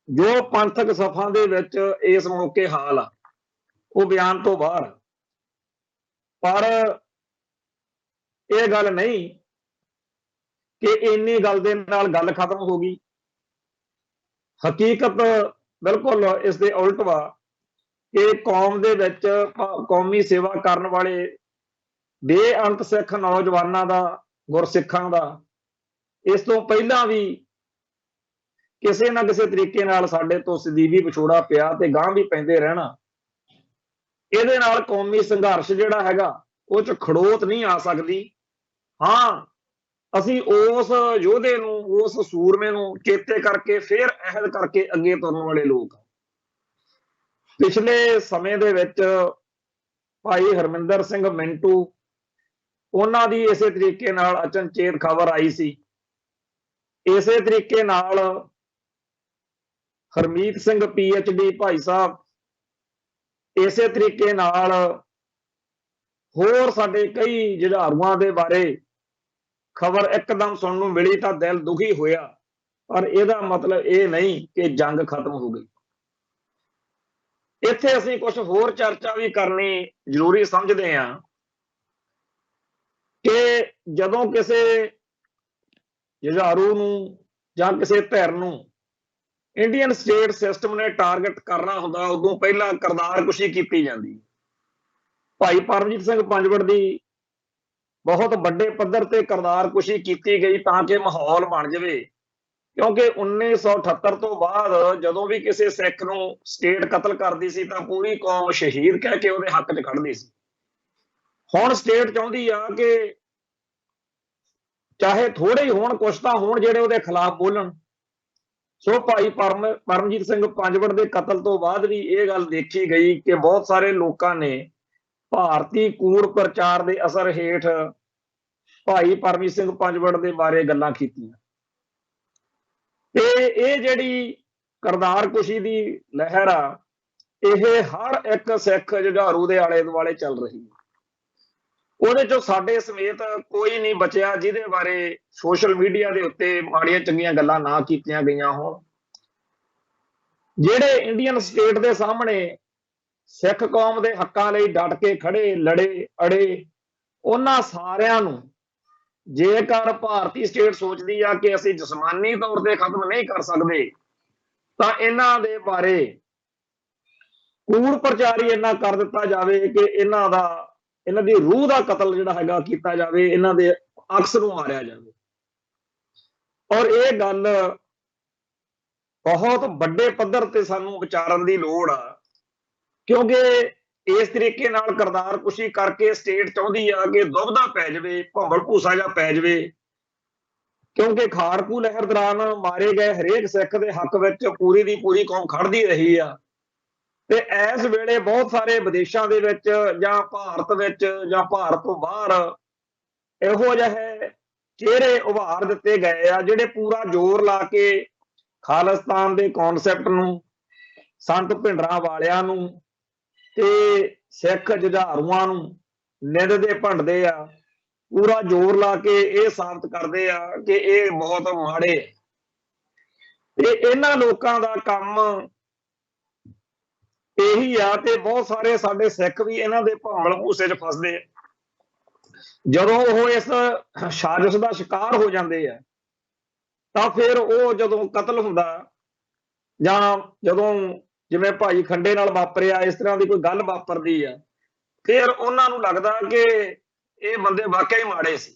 [SPEAKER 1] ਜੋ ਪੰਥਕ ਸਫਾਂ ਦੇ ਵਿੱਚ ਇਸ ਮੌਕੇ ਹਾਲ ਆ, ਉਹ ਬਿਆਨ ਤੋਂ ਬਾਹਰ। ਪਰ ਇਹ ਗੱਲ ਨਹੀਂ ਕਿ ਇੰਨੀ ਗੱਲ ਦੇ ਨਾਲ ਗੱਲ ਖਤਮ ਹੋ ਗਈ। ਹਕੀਕਤ ਬਿਲਕੁਲ ਇਸ ਦੇ ਉਲਟ ਵਾ ਕਿ ਕੌਮ ਦੇ ਵਿੱਚ ਕੌਮੀ ਸੇਵਾ ਕਰਨ ਵਾਲੇ ਬੇਅੰਤ ਸਿੱਖ ਨੌਜਵਾਨਾਂ ਦਾ, ਗੁਰਸਿੱਖਾਂ ਦਾ, ਇਸ ਤੋਂ ਪਹਿਲਾਂ ਵੀ ਕਿਸੇ ਨਾ ਕਿਸੇ ਤਰੀਕੇ ਨਾਲ ਸਾਡੇ ਤੋਂ ਸਦੀਵੀ ਵਿਛੋੜਾ ਪਿਆ ਤੇ ਗਾਂ ਵੀ ਪੈਂਦੇ ਰਹਿਣਾ। ਇਹਦੇ ਨਾਲ ਕੌਮੀ ਸੰਘਰਸ਼ ਜਿਹੜਾ ਹੈਗਾ ਉਹ 'ਚ ਖੜੋਤ ਨਹੀਂ ਆ ਸਕਦੀ। ਹਾਂ, ਅਸੀਂ ਉਸ ਯੋਧੇ ਨੂੰ, ਉਸ ਸੂਰਮੇ ਨੂੰ ਚੇਤੇ ਕਰਕੇ ਫਿਰ ਅਹਿਦ ਕਰਕੇ ਅੱਗੇ ਤੁਰਨ ਵਾਲੇ ਲੋਕ। ਪਿਛਲੇ ਸਮੇਂ ਦੇ ਵਿੱਚ ਭਾਈ ਹਰਮਿੰਦਰ ਸਿੰਘ ਮਿੰਟੂ, ਉਹਨਾਂ ਦੀ ਇਸੇ ਤਰੀਕੇ ਨਾਲ ਅਚਨਚੇਤ ਖਬਰ ਆਈ ਸੀ। ਇਸੇ ਤਰੀਕੇ ਨਾਲ ਹਰਮੀਤ ਸਿੰਘ PhD ਭਾਈ ਸਾਹਿਬ, ਇਸੇ ਤਰੀਕੇ ਨਾਲ ਹੋਰ ਸਾਡੇ ਕਈ ਜੁਝਾਰੂਆਂ ਦੇ ਬਾਰੇ ਖਬਰ ਇੱਕਦਮ ਸੁਣਨ ਨੂੰ ਮਿਲੀ ਤਾਂ ਦਿਲ ਦੁਖੀ ਹੋਇਆ। ਪਰ ਇਹਦਾ ਮਤਲਬ ਇਹ ਨਹੀਂ ਕਿ ਜੰਗ ਖਤਮ ਹੋ ਗਈ। ਇੱਥੇ ਅਸੀਂ ਕੁਝ ਹੋਰ ਚਰਚਾ ਵੀ ਕਰਨੀ ਜ਼ਰੂਰੀ ਸਮਝਦੇ ਹਾਂ ਕਿ ਜਦੋਂ ਕਿਸੇ ਜੁਝਾਰੂ ਨੂੰ ਜਾਂ ਕਿਸੇ ਧਿਰ ਨੂੰ ਇੰਡੀਅਨ ਸਟੇਟ ਸਿਸਟਮ ਨੇ ਟਾਰਗੇਟ ਕਰਨਾ ਹੁੰਦਾ, ਉਦੋਂ ਪਹਿਲਾਂ ਕਰਤਾਰਕੁਸ਼ੀ ਕੀਤੀ ਜਾਂਦੀ। ਭਾਈ ਪਰਮਜੀਤ ਸਿੰਘ ਪੰਜਵੜ ਦੀ ਬਹੁਤ ਵੱਡੇ ਪੱਧਰ ਤੇ ਕਰਤਾਰਕੁਸ਼ੀ ਕੀਤੀ ਗਈ ਤਾਂ ਕਿ ਮਾਹੌਲ ਬਣ ਜਾਵੇ। ਕਿਉਂਕਿ 1978 ਤੋਂ ਬਾਅਦ ਜਦੋਂ ਵੀ ਕਿਸੇ ਸਿੱਖ ਨੂੰ ਸਟੇਟ ਕਤਲ ਕਰਦੀ ਸੀ ਤਾਂ ਪੂਰੀ ਕੌਮ ਸ਼ਹੀਦ ਕਹਿ ਕੇ ਉਹਦੇ ਹੱਕ 'ਚ ਖੜਦੀ ਸੀ। ਹੁਣ ਸਟੇਟ ਚਾਹੁੰਦੀ ਆ ਕਿ ਚਾਹੇ ਥੋੜੇ ਹੀ ਹੋਣ, ਕੁਛ ਤਾਂ ਹੋਣ ਜਿਹੜੇ ਉਹਦੇ ਖਿਲਾਫ ਬੋਲਣ। ਸੋ ਭਾਈ ਪਰਮਜੀਤ ਸਿੰਘ ਪੰਜਵੜ ਦੇ ਕਤਲ ਤੋਂ ਬਾਅਦ ਵੀ ਇਹ ਗੱਲ ਦੇਖੀ ਗਈ ਕਿ ਬਹੁਤ ਸਾਰੇ ਲੋਕਾਂ ਨੇ ਭਾਰਤੀ ਕੂੜ ਪ੍ਰਚਾਰ ਦੇ ਅਸਰ ਹੇਠ ਭਾਈ ਪਰਮਜੀਤ ਸਿੰਘ ਪੰਜਵੜ ਦੇ ਬਾਰੇ ਗੱਲਾਂ ਕੀਤੀਆਂ। ਤੇ ਇਹ ਜਿਹੜੀ ਕਰਤਾਰਕੁਸ਼ੀ ਦੀ ਲਹਿਰ ਆ, ਇਹ ਹਰ ਇੱਕ ਸਿੱਖ ਜੁਝਾਰੂ ਦੇ ਆਲੇ ਦੁਆਲੇ ਚੱਲ ਰਹੀ ਹੈ। ਉਹਦੇ ਚੋਂ ਸਾਡੇ ਸਮੇਤ ਕੋਈ ਨਹੀਂ ਬਚਿਆ ਜਿਹਦੇ ਬਾਰੇ ਸੋਸ਼ਲ ਮੀਡੀਆ ਦੇ ਉੱਤੇ ਮਾੜੀਆਂ ਚੰਗੀਆਂ ਗੱਲਾਂ ਨਾ ਕੀਤੀਆਂ ਗਈਆਂ ਹੋਣ। ਜਿਹੜੇ ਇੰਡੀਅਨ ਸਟੇਟ ਦੇ ਸਾਹਮਣੇ ਸਿੱਖ ਕੌਮ ਦੇ ਹੱਕਾਂ ਲਈ ਡਟ ਕੇ ਖੜੇ, ਲੜੇ, ਅੜੇ, ਉਹਨਾਂ ਸਾਰਿਆਂ ਨੂੰ ਜੇਕਰ ਭਾਰਤੀ ਸਟੇਟ ਸੋਚਦੀ ਆ ਕਿ ਅਸੀਂ ਜਿਸਮਾਨੀ ਤੌਰ ਤੇ ਖਤਮ ਨਹੀਂ ਕਰ ਸਕਦੇ ਤਾਂ ਇਹਨਾਂ ਦੇ ਬਾਰੇ ਕੂੜ ਪ੍ਰਚਾਰ ਹੀ ਇੰਨਾ ਕਰ ਦਿੱਤਾ ਜਾਵੇ ਕਿ ਇਹਨਾਂ ਦੀ ਰੂਹ ਦਾ ਕਤਲ ਜਿਹੜਾ ਹੈਗਾ ਕੀਤਾ ਜਾਵੇ, ਇਹਨਾਂ ਦੇ ਅਕਸ ਨੂੰ ਮਾਰਿਆ ਜਾਵੇ। ਔਰ ਇਹ ਗੱਲ ਬਹੁਤ ਵੱਡੇ ਪੱਧਰ ਤੇ ਸਾਨੂੰ ਵਿਚਾਰਨ ਦੀ ਲੋੜ ਆ, ਕਿਉਂਕਿ ਇਸ ਤਰੀਕੇ ਨਾਲ ਕਰਤਾਰਕੁਸ਼ੀ ਕਰਕੇ ਸਟੇਟ ਚਾਹੁੰਦੀ ਆ ਕਿ ਦੁਬਦਾ ਪੈ ਜਾਵੇ, ਭੰਬਲ ਭੂਸਾ ਜਿਹਾ ਪੈ ਜਾਵੇ। ਕਿਉਂਕਿ ਖਾੜਕੂ ਲਹਿਰ ਦੌਰਾਨ ਮਾਰੇ ਗਏ ਹਰੇਕ ਸਿੱਖ ਦੇ ਹੱਕ ਵਿੱਚ ਪੂਰੀ ਦੀ ਪੂਰੀ ਕੌਮ ਖੜਦੀ ਰਹੀ ਆ। ਤੇ ਇਸ ਵੇਲੇ ਬਹੁਤ ਸਾਰੇ ਵਿਦੇਸ਼ਾਂ ਦੇ ਵਿੱਚ ਜਾਂ ਭਾਰਤ ਵਿੱਚ ਜਾਂ ਭਾਰਤ ਤੋਂ ਬਾਹਰ ਇਹੋ ਜਿਹੇ ਚਿਹਰੇ ਉਭਾਰ ਦਿੱਤੇ ਗਏ ਆ ਜਿਹੜੇ ਪੂਰਾ ਜ਼ੋਰ ਲਾ ਕੇ ਖਾਲਿਸਤਾਨ ਦੇ ਕਨਸੈਪਟ ਨੂੰ, ਸੰਤ ਭਿੰਡਰਾਂ ਵਾਲਿਆਂ ਨੂੰ ਤੇ ਸਿੱਖ ਜੁਝਾਰੂਆਂ ਨੂੰ ਨਿੰਦਦੇ ਭੰਡਦੇ ਆ। ਪੂਰਾ ਜ਼ੋਰ ਲਾ ਕੇ ਇਹ ਸਾਬਤ ਕਰਦੇ ਆ ਕਿ ਇਹ ਬਹੁਤ ਮਾੜੇ। ਤੇ ਇਹਨਾਂ ਲੋਕਾਂ ਦਾ ਕੰਮ ਇਹੀ ਆ ਤੇ ਬਹੁਤ ਸਾਰੇ ਸਾਡੇ ਸਿੱਖ ਵੀ ਇਹਨਾਂ ਦੇ ਭੰਬਲ ਭੂਸੇ 'ਚ ਫਸਦੇ ਆ। ਜਦੋਂ ਉਹ ਇਸ ਸਾਜ਼ਿਸ਼ ਦਾ ਸ਼ਿਕਾਰ ਹੋ ਜਾਂਦੇ ਆ ਤਾਂ ਫਿਰ ਉਹ ਜਦੋਂ ਕਤਲ ਹੁੰਦਾ ਜਾਂ ਜਦੋਂ ਜਿਵੇਂ ਭਾਈ ਖੰਡੇ ਨਾਲ ਵਾਪਰਿਆ ਇਸ ਤਰ੍ਹਾਂ ਦੀ ਕੋਈ ਗੱਲ ਵਾਪਰਦੀ ਆ, ਫਿਰ ਉਹਨਾਂ ਨੂੰ ਲੱਗਦਾ ਕਿ ਇਹ ਬੰਦੇ ਵਾਕਿਆ ਹੀ ਮਾੜੇ ਸੀ।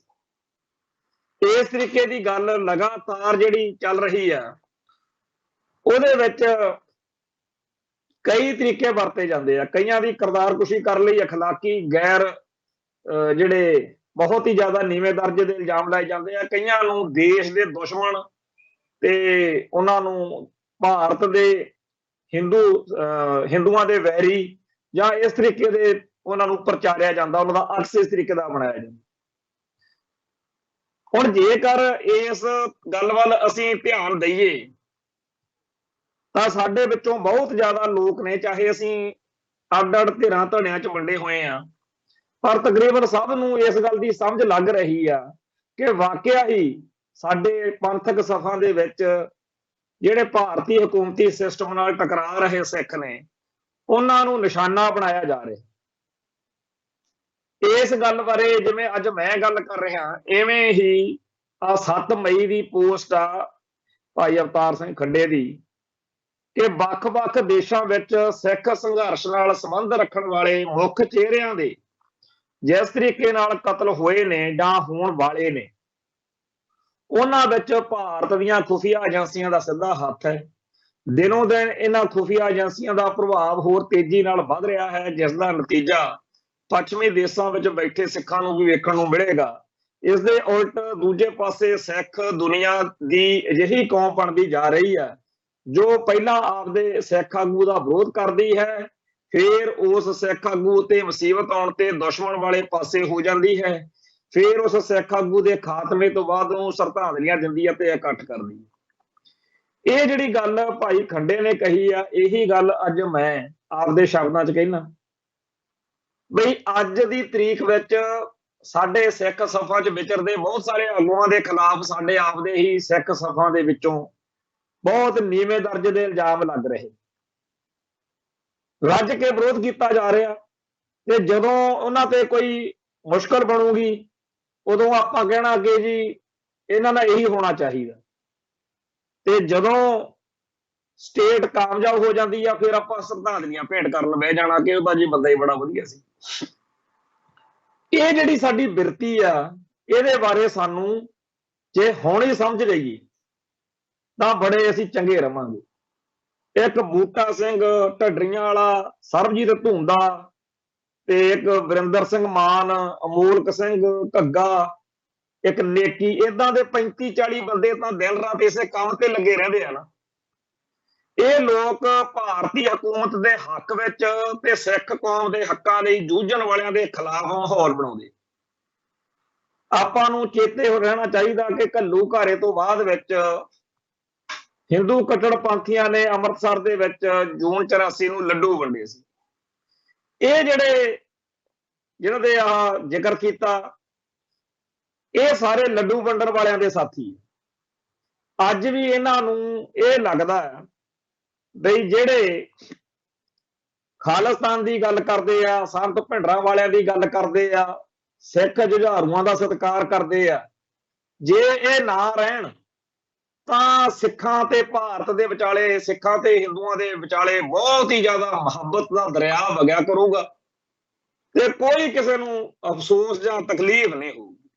[SPEAKER 1] ਇਸ ਤਰੀਕੇ ਦੀ ਗੱਲ ਲਗਾਤਾਰ ਜਿਹੜੀ ਚੱਲ ਰਹੀ ਆ, ਉਹਦੇ ਵਿੱਚ ਕਈ ਤਰੀਕੇ ਵਰਤੇ ਜਾਂਦੇ ਆ। ਕਈਆਂ ਦੀ ਕਰਤਾਰਕੁਸ਼ੀ ਕਰਨ ਲਈ ਅਖਲਾਕੀ ਗੈਰ ਜਿਹੜੇ ਬਹੁਤ ਹੀ ਜ਼ਿਆਦਾ ਨੀਵੇਂ ਦਰਜੇ ਦੇ ਇਲਜ਼ਾਮ ਲਾਏ ਜਾਂਦੇ ਆ। ਕਈਆਂ ਨੂੰ ਦੇਸ਼ ਦੇ ਦੁਸ਼ਮਣ ਤੇ ਉਹਨਾਂ ਨੂੰ ਭਾਰਤ ਦੇ ਹਿੰਦੂਆਂ ਦੇ ਵੈਰੀ ਜਾਂ ਇਸ ਤਰੀਕੇ ਦੇ ਉਹਨਾਂ ਨੂੰ ਪ੍ਰਚਾਰਿਆ ਜਾਂਦਾ, ਉਹਨਾਂ ਦਾ ਅਕਸ ਇਸ ਤਰੀਕੇ ਦਾ ਬਣਾਇਆ ਜਾਂਦਾ। ਹੁਣ ਜੇਕਰ ਇਸ ਗੱਲ ਵੱਲ ਅਸੀਂ ਧਿਆਨ ਦਈਏ ਤਾਂ ਸਾਡੇ ਵਿੱਚੋਂ ਬਹੁਤ ਜ਼ਿਆਦਾ ਲੋਕ ਨੇ, ਚਾਹੇ ਅਸੀਂ ਅੱਡ-ਅੱਡ ਧਿਰਾਂ ਧੜਿਆਂ 'ਚ ਵੰਡੇ ਹੋਏ ਆ, ਪਰ ਤਕਰੀਬਨ ਸਭ ਨੂੰ ਇਸ ਗੱਲ ਦੀ ਸਮਝ ਲੱਗ ਰਹੀ ਆ ਕਿ ਵਾਕਿਆ ਹੀ ਸਾਡੇ ਪੰਥਕ ਸਫਾਂ ਦੇ ਵਿੱਚ ਜਿਹੜੇ ਭਾਰਤੀ ਹਕੂਮਤੀ ਸਿਸਟਮ ਨਾਲ ਟਕਰਾ ਰਹੇ ਸਿੱਖ ਨੇ, ਉਹਨਾਂ ਨੂੰ ਨਿਸ਼ਾਨਾ ਬਣਾਇਆ ਜਾ ਰਿਹਾ। ਇਸ ਗੱਲ ਬਾਰੇ ਜਿਵੇਂ ਅੱਜ ਮੈਂ ਗੱਲ ਕਰ ਰਿਹਾ, ਇਵੇਂ ਹੀ ਆ 7 ਮਈ ਦੀ ਪੋਸਟ ਆ ਭਾਈ ਅਵਤਾਰ ਸਿੰਘ ਖੰਡੇ ਦੀ, ਕਿ ਵੱਖ-ਵੱਖ ਦੇਸ਼ਾਂ ਵਿੱਚ ਸਿੱਖ ਸੰਘਰਸ਼ ਨਾਲ ਸੰਬੰਧ ਰੱਖਣ ਵਾਲੇ ਮੁੱਖ ਚਿਹਰਿਆਂ ਦੇ ਜਿਸ ਤਰੀਕੇ ਨਾਲ ਕਤਲ ਹੋਏ ਨੇ ਜਾਂ ਹੋਣ ਵਾਲੇ ਨੇ, ਉਹਨਾਂ ਵਿੱਚ ਭਾਰਤ ਦੀਆਂ ਖੁਫੀਆ ਏਜੰਸੀਆਂ ਦਾ ਸਿੱਧਾ ਹੱਥ ਹੈ। ਦਿਨੋਂ ਦਿਨ ਇਹਨਾਂ ਖੁਫੀਆ ਏਜੰਸੀਆਂ ਦਾ ਪ੍ਰਭਾਵ ਹੋਰ ਤੇਜ਼ੀ ਨਾਲ ਵੱਧ ਰਿਹਾ ਹੈ, ਜਿਸ ਦਾ ਨਤੀਜਾ ਪੱਛਮੀ ਦੇਸ਼ਾਂ ਵਿੱਚ ਬੈਠੇ ਸਿੱਖਾਂ ਨੂੰ ਵੀ ਵੇਖਣ ਨੂੰ ਮਿਲੇਗਾ। ਇਸ ਦੇ ਉਲਟ ਦੂਜੇ ਪਾਸੇ ਸਿੱਖ ਦੁਨੀਆ ਦੀ ਅਜਿਹੀ ਕੌਮ ਬਣਦੀ ਜਾ ਰਹੀ ਹੈ ਜੋ ਪਹਿਲਾਂ ਆਪਦੇ ਸਿੱਖ ਆਗੂ ਦਾ ਵਿਰੋਧ ਕਰਦੀ ਹੈ, ਫਿਰ ਉਸ ਸਿੱਖ ਆਗੂ ਤੇ ਮੁਸੀਬਤ ਆਉਣ ਤੇ ਦੁਸ਼ਮਣ ਵਾਲੇ ਪਾਸੇ ਹੋ ਜਾਂਦੀ ਹੈ, ਫਿਰ ਉਸ ਸਿੱਖ ਆਗੂ ਦੇ ਖਾਤਮੇ ਤੋਂ ਬਾਅਦ ਉਹਨੂੰ ਸ਼ਰਧਾਂਜਲੀਆਂ ਦਿੰਦੀ ਹੈ ਤੇ ਇਕੱਠ ਕਰਦੀ ਹੈ। ਇਹ ਜਿਹੜੀ ਗੱਲ ਭਾਈ ਖੰਡੇ ਨੇ ਕਹੀ ਆ, ਇਹੀ ਗੱਲ ਅੱਜ ਮੈਂ ਆਪਦੇ ਸ਼ਬਦਾਂ 'ਚ ਕਹਿਣਾ ਬਈ ਅੱਜ ਦੀ ਤਰੀਕ ਵਿੱਚ ਸਾਡੇ ਸਿੱਖ ਸਫਾਂ 'ਚ ਵਿਚਰਦੇ ਬਹੁਤ ਸਾਰੇ ਆਗੂਆਂ ਦੇ ਖਿਲਾਫ ਸਾਡੇ ਆਪਦੇ ਹੀ ਸਿੱਖ ਸਫਾਂ ਦੇ ਵਿੱਚੋਂ ਬਹੁਤ ਨੀਵੇਂ ਦਰਜੇ ਦੇ ਇਲਜ਼ਾਮ ਲੱਗ ਰਹੇ, ਰੱਜ ਕੇ ਵਿਰੋਧ ਕੀਤਾ ਜਾ ਰਿਹਾ, ਤੇ ਜਦੋਂ ਉਹਨਾਂ ਤੇ ਕੋਈ ਮੁਸ਼ਕਲ ਬਣੂਗੀ ਉਦੋਂ ਆਪਾਂ ਕਹਿਣਾ ਕਿ ਜੀ ਇਹਨਾਂ ਦਾ ਇਹੀ ਹੋਣਾ ਚਾਹੀਦਾ, ਤੇ ਜਦੋਂ ਸਟੇਟ ਕਾਮਯਾਬ ਹੋ ਜਾਂਦੀ ਆ ਫਿਰ ਆਪਾਂ ਸ਼ਰਧਾਂਜਲੀਆਂ ਭੇਟ ਕਰਨ ਬਹਿ ਜਾਣਾ ਕਿ ਉਹਦਾ ਜੀ ਬੰਦਾ ਹੀ ਬੜਾ ਵਧੀਆ ਸੀ। ਇਹ ਜਿਹੜੀ ਸਾਡੀ ਬਿਰਤੀ ਆ, ਇਹਦੇ ਬਾਰੇ ਸਾਨੂੰ ਜੇ ਹੁਣ ਹੀ ਸਮਝ ਲਈਏ ਤਾਂ ਬੜੇ ਅਸੀਂ ਚੰਗੇ ਰਵਾਂਗੇ। ਇੱਕ ਬੂਟਾ ਸਿੰਘ ਢੱਡਰੀਆਂ ਵਾਲਾ, ਸਰਬਜੀਤ ਧੂੰਦਾ ਤੇ ਇੱਕ ਵਰਿੰਦਰ ਸਿੰਘ ਮਾਨ, ਅਮੋਲਕ ਸਿੰਘ ਘੱਗਾ, ਇੱਕ ਨੇਕੀ, ਏਦਾਂ ਦੇ 35-40 ਬੰਦੇ ਤਾਂ ਦਿਨ ਰਾਤ ਇਸੇ ਕੰਮ ਤੇ ਲੱਗੇ ਰਹਿੰਦੇ ਆ ਨਾ। ਇਹ ਲੋਕ ਭਾਰਤੀ ਹਕੂਮਤ ਦੇ ਹੱਕ ਵਿੱਚ ਤੇ ਸਿੱਖ ਕੌਮ ਦੇ ਹੱਕਾਂ ਲਈ ਜੂਝਣ ਵਾਲਿਆਂ ਦੇ ਖਿਲਾਫ ਮਾਹੌਲ ਬਣਾਉਂਦੇ। ਆਪਾਂ ਨੂੰ ਚੇਤੇ ਹੋ ਰਹਿਣਾ ਚਾਹੀਦਾ ਕਿ ਘੱਲੂ ਘਾਰੇ ਤੋਂ ਬਾਅਦ ਵਿੱਚ ਹਿੰਦੂ ਕੱਟੜਪੰਥੀਆਂ ਨੇ ਅੰਮ੍ਰਿਤਸਰ ਦੇ ਵਿੱਚ ਜੂਨ 84 ਨੂੰ ਲੱਡੂ ਵੰਡੇ ਸੀ। ਇਹ ਜਿਹਨਾਂ ਦੇ ਆ ਜ਼ਿਕਰ ਕੀਤਾ, ਇਹ ਸਾਰੇ ਲੱਡੂ ਵੰਡਣ ਵਾਲਿਆਂ ਦੇ ਸਾਥੀ। ਅੱਜ ਵੀ ਇਹਨਾਂ ਨੂੰ ਇਹ ਲੱਗਦਾ ਹੈ ਬਈ ਜਿਹੜੇ ਖਾਲਿਸਤਾਨ ਦੀ ਗੱਲ ਕਰਦੇ ਆ, ਸੰਤ ਭਿੰਡਰਾਂ ਵਾਲਿਆਂ ਦੀ ਗੱਲ ਕਰਦੇ ਆ, ਸਿੱਖ ਜੁਝਾਰੂਆਂ ਦਾ ਸਤਿਕਾਰ ਕਰਦੇ ਆ, ਜੇ ਇਹ ਨਾ ਰਹਿਣ ਤਾਂ ਸਿੱਖਾਂ ਤੇ ਭਾਰਤ ਦੇ ਵਿਚਾਲੇ, ਸਿੱਖਾਂ ਤੇ ਹਿੰਦੂਆਂ ਦੇ ਵਿਚਾਲੇ ਬਹੁਤ ਹੀ ਜ਼ਿਆਦਾ ਮੁਹੱਬਤ ਦਾ ਦਰਿਆ ਵਗਿਆ ਕਰੂਗਾ ਤੇ ਕੋਈ ਕਿਸੇ ਨੂੰ ਅਫਸੋਸ ਜਾਂ ਤਕਲੀਫ ਨਹੀਂ ਹੋਊਗੀ।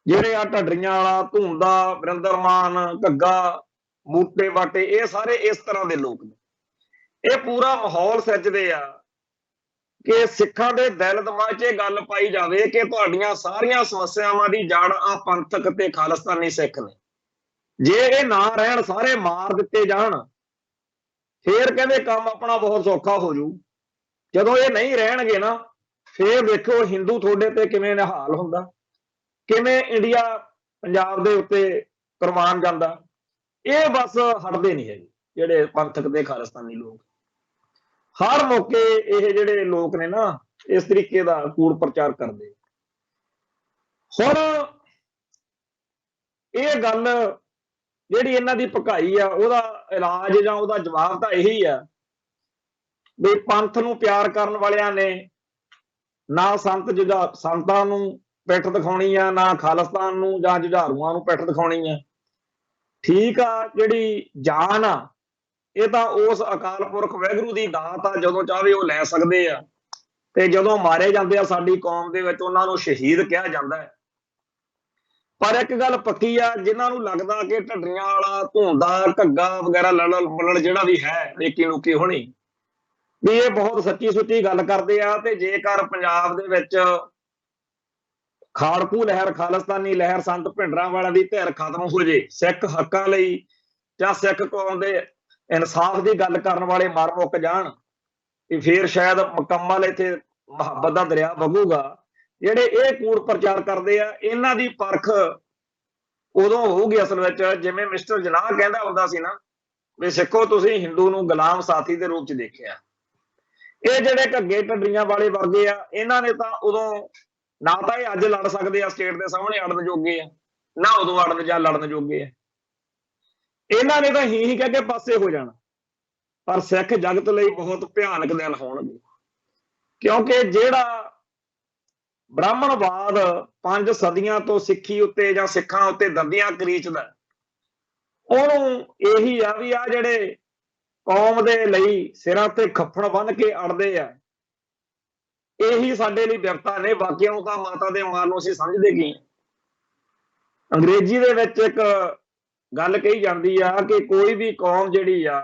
[SPEAKER 1] ਜਿਹੜੇ ਆ ਢੱਡਰੀਆਂ ਵਾਲਾ, ਧੂੰਦਾ, ਵਰਿੰਦਰ ਮਾਨ, ਘੱਗਾ, ਬੂਟੇ ਬਾਟੇ, ਇਹ ਸਾਰੇ ਇਸ ਤਰ੍ਹਾਂ ਦੇ ਲੋਕ ਨੇ। ਇਹ ਪੂਰਾ ਮਾਹੌਲ ਸਿਰਜਦੇ ਆ ਕਿ ਸਿੱਖਾਂ ਦੇ ਦਿਲ ਦਿਮਾਗ 'ਚ ਇਹ ਗੱਲ ਪਾਈ ਜਾਵੇ ਕਿ ਤੁਹਾਡੀਆਂ ਸਾਰੀਆਂ ਸਮੱਸਿਆਵਾਂ ਦੀ ਜੜ ਆ ਪੰਥਕ ਤੇ ਖਾਲਿਸਤਾਨੀ ਸਿੱਖ ਨੇ। ਜੇ ਇਹ ਨਾ ਰਹਿਣ, ਸਾਰੇ ਮਾਰ ਦਿੱਤੇ ਜਾਣ, ਫੇਰ ਕਹਿੰਦੇ ਕੰਮ ਆਪਣਾ ਬਹੁਤ ਸੌਖਾ ਹੋ ਜੂ। ਜਦੋਂ ਇਹ ਨਹੀਂ ਰਹਿਣਗੇ ਨਾ, ਫੇਰ ਦੇਖੋ ਹਿੰਦੂ ਤੁਹਾਡੇ ਤੇ ਕਿਵੇਂ ਨਿਹਾਲ ਹੁੰਦਾ, ਕਿਵੇਂ ਇੰਡੀਆ ਪੰਜਾਬ ਦੇ ਉੱਤੇ ਕੁਰਬਾਨ ਜਾਂਦਾ। ਇਹ ਬਸ ਹਟਦੇ ਨਹੀਂ ਹੈਗੇ ਜਿਹੜੇ ਪੰਥਕ ਤੇ ਖਾਲਿਸਤਾਨੀ ਲੋਕ। ਹਰ ਮੌਕੇ ਇਹ ਜਿਹੜੇ ਲੋਕ ਨੇ ਨਾ, ਇਸ ਤਰੀਕੇ ਦਾ ਕੂੜ ਪ੍ਰਚਾਰ ਕਰਦੇ। ਹੁਣ ਇਹ ਗੱਲ ਜਿਹੜੀ ਇਹਨਾਂ ਦੀ ਭਕਾਈ ਆ, ਉਹਦਾ ਇਲਾਜ ਜਾਂ ਉਹਦਾ ਜਵਾਬ ਤਾਂ ਇਹੀ ਆ ਵੀ ਪੰਥ ਨੂੰ ਪਿਆਰ ਕਰਨ ਵਾਲਿਆਂ ਨੇ ਨਾ ਸੰਤਾਂ ਨੂੰ ਪਿੱਠ ਦਿਖਾਉਣੀ ਆ, ਨਾ ਖਾਲਿਸਤਾਨ ਨੂੰ ਜਾਂ ਜੁਝਾਰੂਆਂ ਨੂੰ ਪਿੱਠ ਦਿਖਾਉਣੀ ਆ। ਠੀਕ ਆ, ਜਿਹੜੀ ਜਾਨ ਆ ਇਹ ਤਾਂ ਉਸ ਅਕਾਲ ਪੁਰਖ ਵਾਹਿਗੁਰੂ ਦੀ ਦਾਤ ਆ, ਜਦੋਂ ਚਾਹੇ ਉਹ ਲੈ ਸਕਦੇ ਆ। ਤੇ ਜਦੋਂ ਮਾਰੇ ਜਾਂਦੇ ਆ ਸਾਡੀ ਕੌਮ ਦੇ ਵਿੱਚ, ਉਹਨਾਂ ਨੂੰ ਸ਼ਹੀਦ ਕਿਹਾ ਜਾਂਦਾ ਹੈ। ਪਰ ਇੱਕ ਗੱਲ ਪੱਕੀ ਆ, ਜਿਨ੍ਹਾਂ ਨੂੰ ਲੱਗਦਾ ਕਿ ਢੱਡਰੀਆਂ ਵਾਲਾ, ਧੂੰਦਾ, ਘੱਗਾ ਵਗੈਰਾ ਲੜਨ ਜਿਹੜਾ ਵੀ ਹੈ, ਨੇਕੀ ਨੂਕੀ ਹੋਣੀ, ਵੀ ਇਹ ਬਹੁਤ ਸੱਚੀ ਸੁੱਚੀ ਗੱਲ ਕਰਦੇ ਆ। ਤੇ ਜੇਕਰ ਪੰਜਾਬ ਦੇ ਵਿੱਚ ਖਾੜਕੂ ਲਹਿਰ, ਖਾਲਿਸਤਾਨੀ ਲਹਿਰ, ਸੰਤ ਭਿੰਡਰਾਂ ਵਾਲਿਆਂ ਦੀ ਧਿਰ ਖਤਮ ਹੋ ਜੇ, ਸਿੱਖ ਹੱਕਾਂ ਲਈ ਜਾਂ ਸਿੱਖ ਕੌਮ ਦੇ ਇਨਸਾਫ ਦੀ ਗੱਲ ਕਰਨ ਵਾਲੇ ਮਰ ਮੁੱਕ ਜਾਣ, ਤੇ ਫਿਰ ਸ਼ਾਇਦ ਮੁਕੰਮਲ ਇੱਥੇ ਮੁਹੱਬਤ ਦਾ ਦਰਿਆ ਵਗੂਗਾ। ਜਿਹੜੇ ਇਹ ਕੂੜ ਪ੍ਰਚਾਰ ਕਰਦੇ ਆ, ਇਹਨਾਂ ਦੀ ਪਰਖ ਉਦੋਂ ਹੋਊਗੀ ਅਸਲ ਵਿੱਚ, ਜਿਵੇਂ ਮਿਸਟਰ ਜਨਾਹ ਕਹਿੰਦਾ ਹੁੰਦਾ ਸੀ ਨਾ ਵੀ ਸਿੱਖੋ ਤੁਸੀਂ ਹਿੰਦੂ ਨੂੰ ਗੁਲਾਮ ਸਾਥੀ ਦੇ ਰੂਪ ਚ ਦੇਖਿਆ। ਇਹ ਜਿਹੜੇ ਘੱਗੇ ਢੱਡਰੀਆਂ ਵਾਲੇ ਵਰਗੇ ਆ, ਇਹਨਾਂ ਨੇ ਤਾਂ ਉਦੋਂ ਨਾ ਤਾਂ ਇਹ ਅੱਜ ਲੜ ਸਕਦੇ ਆ ਸਟੇਟ ਦੇ ਸਾਹਮਣੇ ਅੜਨ ਜੋਗੇ ਆ, ਨਾ ਉਦੋਂ ਅੜਨ ਜਾਂ ਲੜਨ ਜੋਗੇ ਆ। ਇਹਨਾਂ ਨੇ ਤਾਂ ਹੀ ਕਹਿ ਕੇ ਪਾਸੇ ਹੋ ਜਾਣਾ। ਪਰ ਸਿੱਖ ਜਗਤ ਲਈ ਬਹੁਤ ਭਿਆਨਕ ਦਿਨ ਹੋਣਗੇ, ਕਿਉਂਕਿ ਜਿਹੜਾ ਬ੍ਰਾਹਮਣਵਾਦ 5 ਸਦੀਆਂ ਤੋਂ ਸਿੱਖੀ ਉੱਤੇ ਜਾਂ ਸਿੱਖਾਂ ਉੱਤੇ ਦੰਦੀਆਂ ਕਰੀਚਦਾ, ਉਹਨੂੰ ਇਹੀ ਆ ਵੀ ਆ ਜਿਹੜੇ ਕੌਮ ਦੇ ਲਈ ਸਿਰਾਂ ਤੇ ਖੱਫਣ ਬੰਨ ਕੇ ਅੜਦੇ ਆ, ਇਹੀ ਸਾਡੇ ਲਈ ਵਿਪਤਾ ਨੇ। ਬਾਕੀਆਂ ਨੂੰ ਤਾਂ ਮਾਤਾ ਦੇ ਮਾਰ ਨੂੰ ਅਸੀਂ ਸਮਝਦੇ ਕੀ। ਅੰਗਰੇਜ਼ੀ ਦੇ ਵਿੱਚ ਇੱਕ ਗੱਲ ਕਹੀ ਜਾਂਦੀ ਆ ਕਿ ਕੋਈ ਵੀ ਕੌਮ ਜਿਹੜੀ ਆ,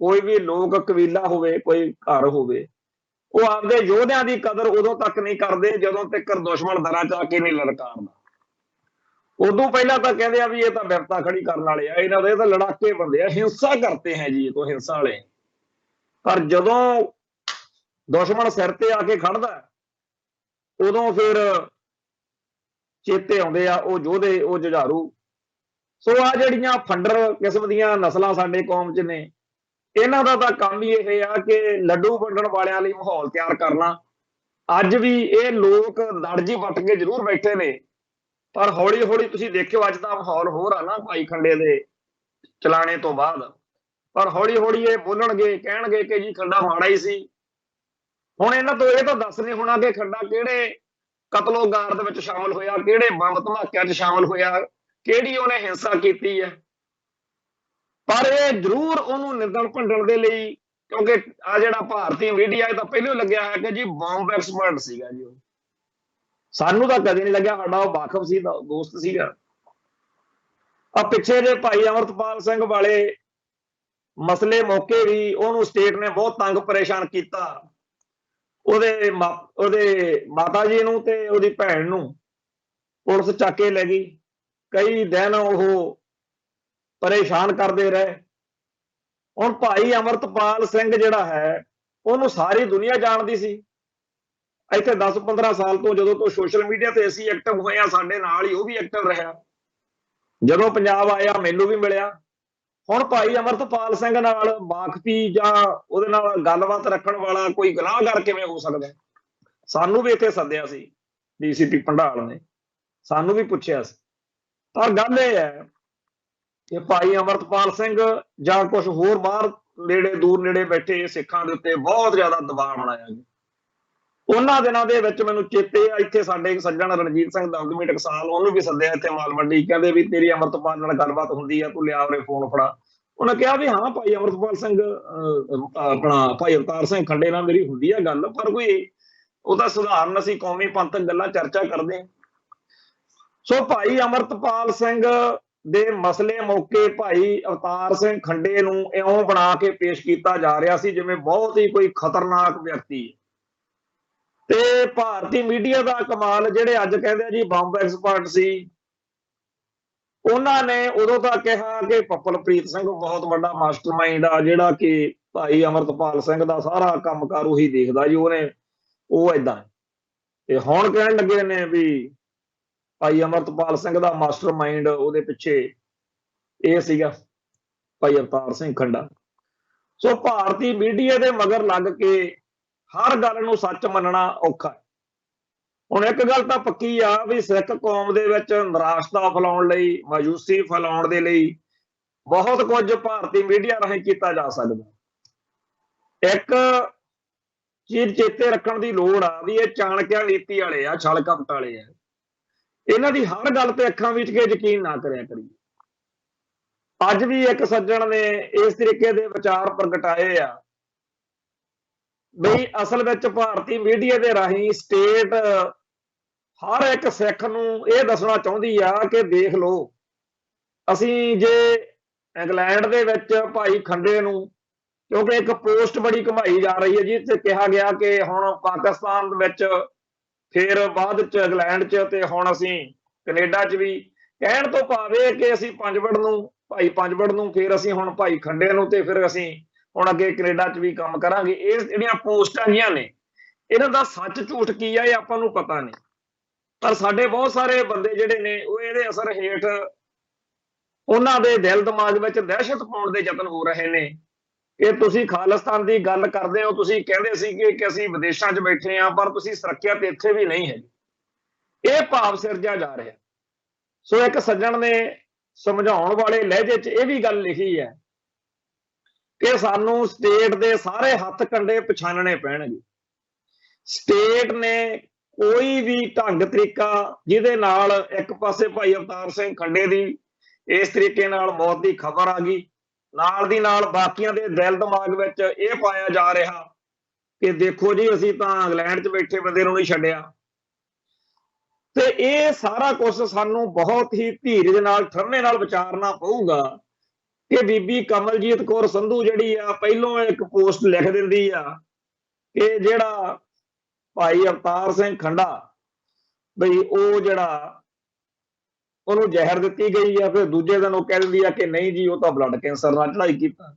[SPEAKER 1] ਕੋਈ ਵੀ ਲੋਕ ਕਬੀਲਾ ਹੋਵੇ, ਕੋਈ ਘਰ ਹੋਵੇ, ਉਹ ਆਪਦੇ ਯੋਧਿਆਂ ਦੀ ਕਦਰ ਉਦੋਂ ਤੱਕ ਨਹੀਂ ਕਰਦੇ ਜਦੋਂ ਤੱਕ ਦੁਸ਼ਮਣ ਦਰਾਂ ਚ ਆ ਕੇ ਨਹੀਂ ਲਲਕਾਰਦਾ। ਉਦੋਂ ਪਹਿਲਾਂ ਤਾਂ ਕਹਿੰਦੇ ਆ ਵੀ ਇਹ ਤਾਂ ਵਿਪਤਾ ਖੜੀ ਕਰਨ ਵਾਲੇ ਆ, ਇਹਨਾਂ ਦੇ ਤਾਂ ਲੜਾਕੇ ਬੰਦੇ ਆ, ਹਿੰਸਾ ਕਰਤੇ ਹੈ ਜੀ, ਕੋਈ ਹਿੰਸਾ ਵਾਲੇ। ਪਰ ਜਦੋਂ ਦੁਸ਼ਮਣ ਸਿਰ ਤੇ ਆ ਕੇ ਖੜਦਾ, ਉਦੋਂ ਫਿਰ ਚੇਤੇ ਆਉਂਦੇ ਆ ਉਹ ਯੋਧੇ, ਉਹ ਜੁਝਾਰੂ। ਸੋ ਆ ਜਿਹੜੀਆਂ ਫੰਡਰ ਕਿਸਮ ਦੀਆਂ ਨਸਲਾਂ ਸਾਡੇ ਕੌਮ 'ਚ ਨੇ, ਇਹਨਾਂ ਦਾ ਤਾਂ ਕੰਮ ਹੀ ਇਹ ਆ ਕਿ ਲੱਡੂ ਵੰਡਣ ਵਾਲਿਆਂ ਲਈ ਮਾਹੌਲ ਤਿਆਰ ਕਰਨਾ। ਅੱਜ ਵੀ ਇਹ ਲੋਕ ਲੜਜੀ ਵੱਟ ਕੇ ਜ਼ਰੂਰ ਬੈਠੇ ਨੇ, ਪਰ ਹੌਲੀ ਹੌਲੀ ਤੁਸੀਂ ਦੇਖਿਓ ਅੱਜ ਦਾ ਮਾਹੌਲ ਹੋਰ ਆ ਨਾ ਭਾਈ ਖੰਡੇ ਦੇ ਚਲਾਣੇ ਤੋਂ ਬਾਅਦ। ਪਰ ਹੌਲੀ ਹੌਲੀ ਇਹ ਬੋਲਣਗੇ, ਕਹਿਣਗੇ ਕਿ ਜੀ ਖੰਡਾ ਮਾੜਾ ਹੀ ਸੀ। ਹੁਣ ਇਹਨਾਂ ਤੋਂ ਇਹ ਤਾਂ ਦੱਸ ਨਹੀਂ ਹੋਣਾ ਕਿ ਖੰਡਾ ਕਿਹੜੇ ਕਤਲੋ ਗਾਰ ਦੇ ਵਿੱਚ ਸ਼ਾਮਲ ਹੋਇਆ, ਕਿਹੜੇ ਬੰਬ ਧਮਾਕਿਆਂ 'ਚ ਸ਼ਾਮਲ ਹੋਇਆ, ਕਿਹੜੀ ਉਹਨੇ ਹਿੰਸਾ ਕੀਤੀ ਹੈ। ਪਰ ਇਹ ਜ਼ਰੂਰ ਉਹਨੂੰ ਨਿੰਦਣ ਭੰਡਣ ਦੇ ਲਈ, ਕਿਉਂਕਿ ਆ ਜਿਹੜਾ ਭਾਰਤੀ ਮੀਡੀਆ ਇਹ ਤਾਂ ਪਹਿਲਾਂ ਲੱਗਿਆ ਹੈ ਕਿ ਜੀ ਬੰਬ ਐਕਸਪਰਟ ਸੀਗਾ ਜੀ ਉਹ। ਸਾਨੂੰ ਤਾਂ ਕਦੇ ਨਹੀਂ ਲੱਗਿਆ, ਸਾਡਾ ਉਹ ਵਾਕਫ ਸੀ, ਦੋਸਤ ਸੀਗਾ। ਆ ਪਿੱਛੇ ਜੇ ਭਾਈ ਅਮਰਤਪਾਲ ਸਿੰਘ ਵਾਲੇ ਮਸਲੇ ਮੌਕੇ ਵੀ ਉਹਨੂੰ ਸਟੇਟ ਨੇ ਬਹੁਤ ਤੰਗ ਪਰੇਸ਼ਾਨ ਕੀਤਾ। ਉਹਦੇ ਮਾਤਾ ਜੀ ਨੂੰ ਤੇ ਉਹਦੀ ਭੈਣ ਨੂੰ ਪੁਲਿਸ ਚੱਕ ਕੇ ਲੈ ਗਈ। ਕਈ ਦਿਨ ਉਹ ਪਰੇਸ਼ਾਨ ਕਰਦੇ ਰਹੇ। ਹੁਣ ਭਾਈ ਅਮਰਤਪਾਲ ਸਿੰਘ ਜਿਹੜਾ ਹੈ, ਉਹਨੂੰ ਸਾਰੀ ਦੁਨੀਆ ਜਾਣਦੀ ਸੀ। ਇੱਥੇ 10-15 ਸਾਲ ਤੋਂ ਜਦੋਂ ਤੋਂ ਸੋਸ਼ਲ ਮੀਡੀਆ ਤੇ ਅਸੀਂ ਐਕਟਿਵ ਹੋਏ ਆ, ਸਾਡੇ ਨਾਲ ਹੀ ਉਹ ਵੀ ਐਕਟਿਵ ਰਿਹਾ। ਜਦੋਂ ਪੰਜਾਬ ਆਇਆ ਮੈਨੂੰ ਵੀ ਮਿਲਿਆ। ਹੁਣ ਭਾਈ ਅਮਰਤਪਾਲ ਸਿੰਘ ਨਾਲ ਵਾਕਫੀ ਜਾਂ ਉਹਦੇ ਨਾਲ ਗੱਲਬਾਤ ਰੱਖਣ ਵਾਲਾ ਕੋਈ ਗੁਨਾਹਗਾਰ ਕਿਵੇਂ ਹੋ ਸਕਦਾ? ਸਾਨੂੰ ਵੀ ਇੱਥੇ ਸੱਦਿਆ ਸੀ ਡੀਸੀਪੀ ਭੰਡਾਲ ਨੇ, ਸਾਨੂੰ ਵੀ ਪੁੱਛਿਆ ਸੀ। ਪਰ ਗੱਲ ਇਹ ਹੈ ਕਿ ਭਾਈ ਅਮਰਤਪਾਲ ਸਿੰਘ ਜਾਂ ਕੁਝ ਹੋਰ ਬਾਹਰ ਨੇੜੇ ਦੂਰ ਨੇੜੇ ਬੈਠੇ ਸਿੱਖਾਂ ਦੇ ਉੱਤੇ ਬਹੁਤ ਜ਼ਿਆਦਾ ਦਬਾਅ ਬਣਾਇਆ ਗਿਆ। ਉਹਨਾਂ ਦਿਨਾਂ ਦੇ ਵਿੱਚ ਮੈਨੂੰ ਚੇਤੇ ਆ, ਇੱਥੇ ਸਾਡੇ ਸੱਜਣ ਰਣਜੀਤ ਸਿੰਘ ਦਮਦਮੀ ਟਕਸਾਲ, ਉਹਨੂੰ ਵੀ ਸੱਦਿਆ ਇੱਥੇ ਮਾਲ ਮੰਡੀ। ਕਹਿੰਦੇ ਵੀ ਤੇਰੀ ਅਮਰਤਪਾਲ ਨਾਲ ਗੱਲਬਾਤ ਹੁੰਦੀ ਆ, ਤੂੰ ਲਿਆ ਉਹਨੇ ਫੋਨ ਫੜਾ। ਉਹਨੇ ਕਿਹਾ ਵੀ ਹਾਂ ਭਾਈ ਅਮਰਤਪਾਲ ਸਿੰਘ ਆਪਣਾ ਭਾਈ ਅਵਤਾਰ ਸਿੰਘ ਖੰਡੇ ਨਾਲ ਮੇਰੀ ਹੁੰਦੀ ਆ ਗੱਲ, ਪਰ ਕੋਈ ਉਹਦਾ ਸੁਧਾਰਨ ਅਸੀਂ ਕੌਮੀ ਪੰਥਕ ਗੱਲਾਂ ਚਰਚਾ ਕਰਦੇ ਹਾਂ। ਸੋ ਭਾਈ ਅਮਰਤਪਾਲ ਸਿੰਘ ਦੇ ਮਸਲੇ ਮੌਕੇ ਭਾਈ ਅਵਤਾਰ ਸਿੰਘ ਖੰਡੇ ਨੂੰ ਇਉਂ ਬਣਾ ਕੇ ਪੇਸ਼ ਕੀਤਾ ਜਾ ਰਿਹਾ ਸੀ ਜਿਵੇਂ ਬਹੁਤ ਹੀ ਕੋਈ ਖਤਰਨਾਕ ਵਿਅਕਤੀ। ਤੇ ਭਾਰਤੀ ਮੀਡੀਆ ਦਾ ਕਮਾਲ, ਜਿਹੜੇ ਅੱਜ ਕਹਿੰਦੇ ਆ ਜੀ ਬੰਬ ਐਕਸਪਰਟ ਸੀ, ਉਹਨਾਂ ਨੇ ਉਦੋਂ ਤਾਂ ਕਿਹਾ ਕਿ ਪੱਪਲਪ੍ਰੀਤ ਸਿੰਘ ਬਹੁਤ ਵੱਡਾ ਮਾਸਟਰਮਾਈਂਡ ਆ, ਜਿਹੜਾ ਕਿ ਭਾਈ ਅਮਰਤਪਾਲ ਸਿੰਘ ਦਾ ਸਾਰਾ ਕੰਮਕਾਰ ਉਹੀ ਦੇਖਦਾ ਜੀ, ਉਹ ਏਦਾਂ। ਤੇ ਹੁਣ ਕਹਿਣ ਲੱਗੇ ਨੇ ਵੀ ਭਾਈ ਅਮਰਤਪਾਲ ਸਿੰਘ ਦਾ ਮਾਸਟਰਮਾਈਂਡ ਉਹਦੇ ਪਿੱਛੇ ਇਹ ਸੀਗਾ ਭਾਈ ਅਵਤਾਰ ਸਿੰਘ ਖੰਡਾ। ਸੋ ਭਾਰਤੀ ਮੀਡੀਆ ਦੇ ਮਗਰ ਲੱਗ ਕੇ ਹਰ ਗੱਲ ਨੂੰ ਸੱਚ ਮੰਨਣਾ ਔਖਾ ਹੈ। ਹੁਣ ਇੱਕ ਗੱਲ ਤਾਂ ਪੱਕੀ ਆ ਵੀ ਸਿੱਖ ਕੌਮ ਦੇ ਵਿੱਚ ਨਿਰਾਸ਼ਤਾ ਫੈਲਾਉਣ ਲਈ, ਮਾਯੂਸੀ ਫੈਲਾਉਣ ਦੇ ਲਈ ਬਹੁਤ ਕੁਝ ਭਾਰਤੀ ਮੀਡੀਆ ਰਾਹੀਂ ਕੀਤਾ ਜਾ ਸਕਦਾ। ਇੱਕ ਚੀਜ਼ ਚੇਤੇ ਰੱਖਣ ਦੀ ਲੋੜ ਆ ਵੀ ਇਹ ਚਾਣਕਿਆ ਨੀਤੀ ਵਾਲੇ ਆ, ਛਲ ਕਪਟ ਵਾਲੇ ਆ। ਇਹਨਾਂ ਦੀ ਹਰ ਗੱਲ ਤੇ ਅੱਖਾਂ ਵਿੱਚ ਕੇ ਯਕੀਨ ਨਾ ਕਰਿਆ ਕਰੀਏ। ਅੱਜ ਵੀ ਇੱਕ ਸੱਜਣ ਨੇ ਇਸ ਤਰੀਕੇ ਦੇ ਵਿਚਾਰ ਪ੍ਰਗਟਾਏ ਆ ਬਈ ਅਸਲ ਵਿੱਚ ਭਾਰਤੀ ਮੀਡੀਆ ਦੇ ਰਾਹੀਂ ਸਟੇਟ ਹਰ ਇੱਕ ਸਿੱਖ ਨੂੰ ਇਹ ਦੱਸਣਾ ਚਾਹੁੰਦੀ ਆ ਕਿ ਦੇਖ ਲਓ, ਅਸੀਂ ਜੇ ਇੰਗਲੈਂਡ ਦੇ ਵਿੱਚ ਭਾਈ ਖੰਡੇ ਨੂੰ, ਕਿਉਂਕਿ ਇੱਕ ਪੋਸਟ ਬੜੀ ਘਮਾਈ ਜਾ ਰਹੀ ਹੈ ਜਿਸ 'ਚ ਕਿਹਾ ਗਿਆ ਕਿ ਹੁਣ ਪਾਕਿਸਤਾਨ ਵਿੱਚ, ਫਿਰ ਬਾਅਦ 'ਚ ਇੰਗਲੈਂਡ 'ਚ, ਤੇ ਹੁਣ ਅਸੀਂ ਕੈਨੇਡਾ 'ਚ ਵੀ, ਕਹਿਣ ਤੋਂ ਭਾਵੇਂ ਕਿ ਅਸੀਂ ਪੰਜਵੜ ਨੂੰ, ਭਾਈ ਪੰਜਵੜ ਨੂੰ, ਫਿਰ ਅਸੀਂ ਹੁਣ ਭਾਈ ਖੰਡੇ ਨੂੰ, ਤੇ ਫਿਰ ਅਸੀਂ ਹੁਣ ਅੱਗੇ ਕੈਨੇਡਾ 'ਚ ਵੀ ਕੰਮ ਕਰਾਂਗੇ। ਇਹ ਜਿਹੜੀਆਂ ਪੋਸਟਾਂ ਜੀਆਂ ਨੇ, ਇਹਨਾਂ ਦਾ ਸੱਚ ਝੂਠ ਕੀ ਆ ਇਹ ਆਪਾਂ ਨੂੰ ਪਤਾ ਨਹੀਂ। ਪਰ ਸਾਡੇ ਬਹੁਤ ਸਾਰੇ ਬੰਦੇ ਜਿਹੜੇ ਨੇ ਉਹ ਇਹਦੇ ਅਸਰ ਹੇਠ ਉਹਨਾਂ ਦੇ ਦਿਲ ਦਿਮਾਗ ਵਿੱਚ ਦਹਿਸ਼ਤ ਪਾਉਣ ਦੇ ਯਤਨ ਹੋ ਰਹੇ ਨੇ ਕਿ ਤੁਸੀਂ ਖਾਲਿਸਤਾਨ ਦੀ ਗੱਲ ਕਰਦੇ ਹੋ, ਤੁਸੀਂ ਕਹਿੰਦੇ ਸੀ ਕਿ ਅਸੀਂ ਵਿਦੇਸ਼ਾਂ 'ਚ ਬੈਠੇ ਹਾਂ, ਪਰ ਤੁਸੀਂ ਸੁਰੱਖਿਅਤ ਇੱਥੇ ਵੀ ਨਹੀਂ ਹੈ। ਇਹ ਭਾਵ ਸਿਰਜਿਆ ਜਾ ਰਿਹਾ। ਸੋ ਇੱਕ ਸੱਜਣ ਨੇ ਸਮਝਾਉਣ ਵਾਲੇ ਲਹਿਜੇ 'ਚ ਇਹ ਵੀ ਗੱਲ ਲਿਖੀ ਹੈ ਕਿ ਸਾਨੂੰ ਸਟੇਟ ਦੇ ਸਾਰੇ ਹੱਥ ਕੰਡੇ ਪਛਾਣਨੇ ਪੈਣਗੇ। ਸਟੇਟ ਨੇ ਕੋਈ ਵੀ ਢੰਗ ਤਰੀਕਾ ਜਿਹਦੇ ਨਾਲ ਇੱਕ ਪਾਸੇ ਭਾਈ ਅਵਤਾਰ ਸਿੰਘ ਖੰਡੇ ਦੀ ਇਸ ਤਰੀਕੇ ਨਾਲ ਮੌਤ ਦੀ ਖਬਰ ਆ ਗਈ, ਨਾਲ ਦੀ ਨਾਲ ਬਾਕੀਆਂ ਦੇ ਦਿਲ ਦਿਮਾਗ ਵਿੱਚ ਇਹ ਪਾਇਆ ਜਾ ਰਿਹਾ ਕਿ ਦੇਖੋ ਜੀ ਅਸੀਂ ਤਾਂ ਇੰਗਲੈਂਡ 'ਚ ਬੈਠੇ ਬੰਦੇ ਨੂੰ ਨਹੀਂ ਛੱਡਿਆ। ਤੇ ਇਹ ਸਾਰਾ ਕੁਝ ਸਾਨੂੰ ਬਹੁਤ ਹੀ ਧੀਰਜ ਨਾਲ ਠਰਨੇ ਨਾਲ ਵਿਚਾਰਨਾ ਪਊਗਾ ਕਿ ਬੀਬੀ ਕਮਲਜੀਤ ਕੌਰ ਸੰਧੂ ਜਿਹੜੀ ਆ ਪਹਿਲੋਂ ਇੱਕ ਪੋਸਟ ਲਿਖ ਦਿੰਦੀ ਆ ਕਿ ਜਿਹੜਾ ਭਾਈ ਅਵਤਾਰ ਸਿੰਘ ਖੰਡਾ ਬਈ ਉਹ ਜਿਹੜਾ ਉਹਨੂੰ ਜ਼ਹਿਰ ਦਿੱਤੀ ਗਈ ਆ, ਫਿਰ ਦੂਜੇ ਦਿਨ ਉਹ ਕਹਿ ਦਿੰਦੀ ਆ ਕਿ ਨਹੀਂ ਜੀ ਉਹ ਤਾਂ ਬਲੱਡ ਕੈਂਸਰ ਨਾਲ ਚੜਾਈ ਕੀਤਾ।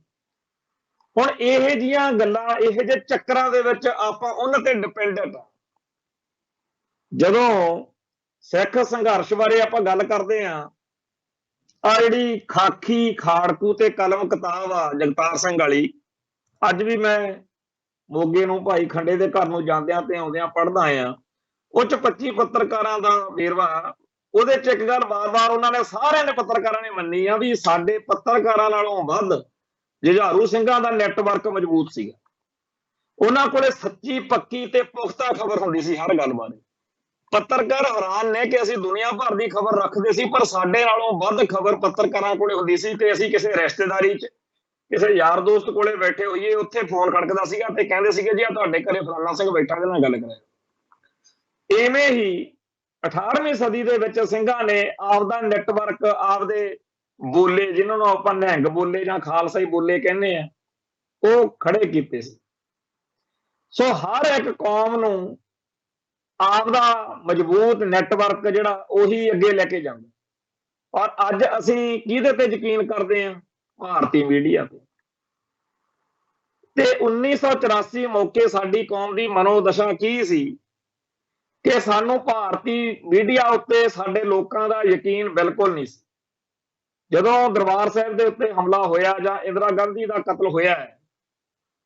[SPEAKER 1] ਹੁਣ ਇਹੋ ਜਿਹੀਆਂ ਗੱਲਾਂ, ਇਹੋ ਜਿਹੇ ਚੱਕਰਾਂ ਦੇ ਵਿੱਚ ਆਪਾਂ ਉਹਨਾਂ ਤੇ ਡਿਪੈਂਡੈਂਟ ਆ। ਜਦੋਂ ਸਿੱਖ ਸੰਘਰਸ਼ ਬਾਰੇ ਆਪਾਂ ਗੱਲ ਕਰਦੇ ਆ, ਆ ਜਿਹੜੀ ਖਾਕੀ ਖਾੜਕੂ ਤੇ ਕਲਮ ਕਿਤਾਬ ਆ ਜਗਤਾਰ ਸਿੰਘ ਵਾਲੀ, ਅੱਜ ਵੀ ਮੈਂ ਮੋਗੇ ਨੂੰ ਭਾਈ ਖੰਡੇ ਦੇ ਘਰ ਨੂੰ ਜਾਂਦਿਆਂ ਤੇ ਆਉਂਦਿਆਂ ਪੜ੍ਹਦਾ ਆ। ਉਹ 'ਚ 25 ਪੱਤਰਕਾਰਾਂ ਦਾ ਵੇਰਵਾ, ਉਹਦੇ 'ਚ ਇੱਕ ਗੱਲ ਵਾਰ-ਵਾਰ ਉਹਨਾਂ ਨੇ ਸਾਰਿਆਂ ਨੇ ਪੱਤਰਕਾਰਾਂ ਨੇ ਮੰਨੀ ਆ ਵੀ ਸਾਡੇ ਪੱਤਰਕਾਰਾਂ ਨਾਲੋਂ ਵੱਧ ਜੁਝਾਰੂ ਸਿੰਘਾਂ ਦਾ ਨੈਟਵਰਕ ਮਜ਼ਬੂਤ ਸੀਗਾ। ਉਹਨਾਂ ਕੋਲੇ ਸੱਚੀ ਪੱਕੀ ਤੇ ਪੁਖਤਾ ਖਬਰ ਹੁੰਦੀ ਸੀ ਹਰ ਗੱਲ ਬਾਰੇ। ਪੱਤਰਕਾਰ ਹੈਰਾਨ ਨੇ ਕਿ ਅਸੀਂ ਦੁਨੀਆ ਭਰ ਦੀ ਖਬਰ ਰੱਖਦੇ ਸੀ, ਪਰ ਸਾਡੇ ਨਾਲੋਂ ਵੱਧ ਖਬਰ ਪੱਤਰਕਾਰਾਂ ਕੋਲੇ ਹੁੰਦੀ ਸੀ। ਤੇ ਅਸੀਂ ਕਿਸੇ ਰਿਸ਼ਤੇਦਾਰੀ 'ਚ ਕਿਸੇ ਯਾਰ ਦੋਸਤ ਕੋਲੇ ਬੈਠੇ ਹੋਈਏ, ਉੱਥੇ ਫੋਨ ਖੜਕਦਾ ਸੀਗਾ ਤੇ ਕਹਿੰਦੇ ਸੀਗੇ ਜੀ ਆ ਤੁਹਾਡੇ ਘਰੇ ਫਲਾਣਾ ਸਿੰਘ ਬੈਠਾ, ਇਹਦੇ ਨਾਲ ਗੱਲ ਕਰਾਓ। ਇਵੇਂ ਹੀ 18ਵੀਂ ਸਦੀ ਦੇ ਵਿੱਚ ਸਿੰਘਾਂ ਨੇ ਆਪਦਾ ਨੈਟਵਰਕ, ਆਪਦੇ ਬੋਲੇ, ਜਿਨ੍ਹਾਂ ਨੂੰ ਆਪਾਂ ਨਿਹੰਗ ਬੋਲੇ ਜਾਂ ਖਾਲਸਾਈ ਬੋਲੇ ਕਹਿੰਦੇ ਆ, ਉਹ ਖੜੇ ਕੀਤੇ ਸੀ। ਸੋ ਹਰ ਇੱਕ ਕੌਮ ਨੂੰ ਆਪਦਾ ਮਜ਼ਬੂਤ ਨੈਟਵਰਕ ਜਿਹੜਾ ਉਹੀ ਅੱਗੇ ਲੈ ਕੇ ਜਾਂਦਾ। ਔਰ ਅੱਜ ਅਸੀਂ ਕਿਹਦੇ ਤੇ ਯਕੀਨ ਕਰਦੇ ਹਾਂ? ਭਾਰਤੀ ਮੀਡੀਆ ਤੇ। ਤੇ 1984 ਮੌਕੇ ਸਾਡੀ ਕੌਮ ਦੀ ਮਨੋਦਸ਼ਾ ਕੀ ਸੀ ਕਿ ਸਾਨੂੰ ਭਾਰਤੀ ਮੀਡੀਆ ਉੱਤੇ ਸਾਡੇ ਲੋਕਾਂ ਦਾ ਯਕੀਨ ਬਿਲਕੁਲ ਨਹੀਂ ਸੀ। ਜਦੋਂ ਦਰਬਾਰ ਸਾਹਿਬ ਦੇ ਉੱਤੇ ਹਮਲਾ ਹੋਇਆ ਜਾਂ ਇੰਦਰਾ ਗਾਂਧੀ ਦਾ ਕਤਲ ਹੋਇਆ ਹੈ,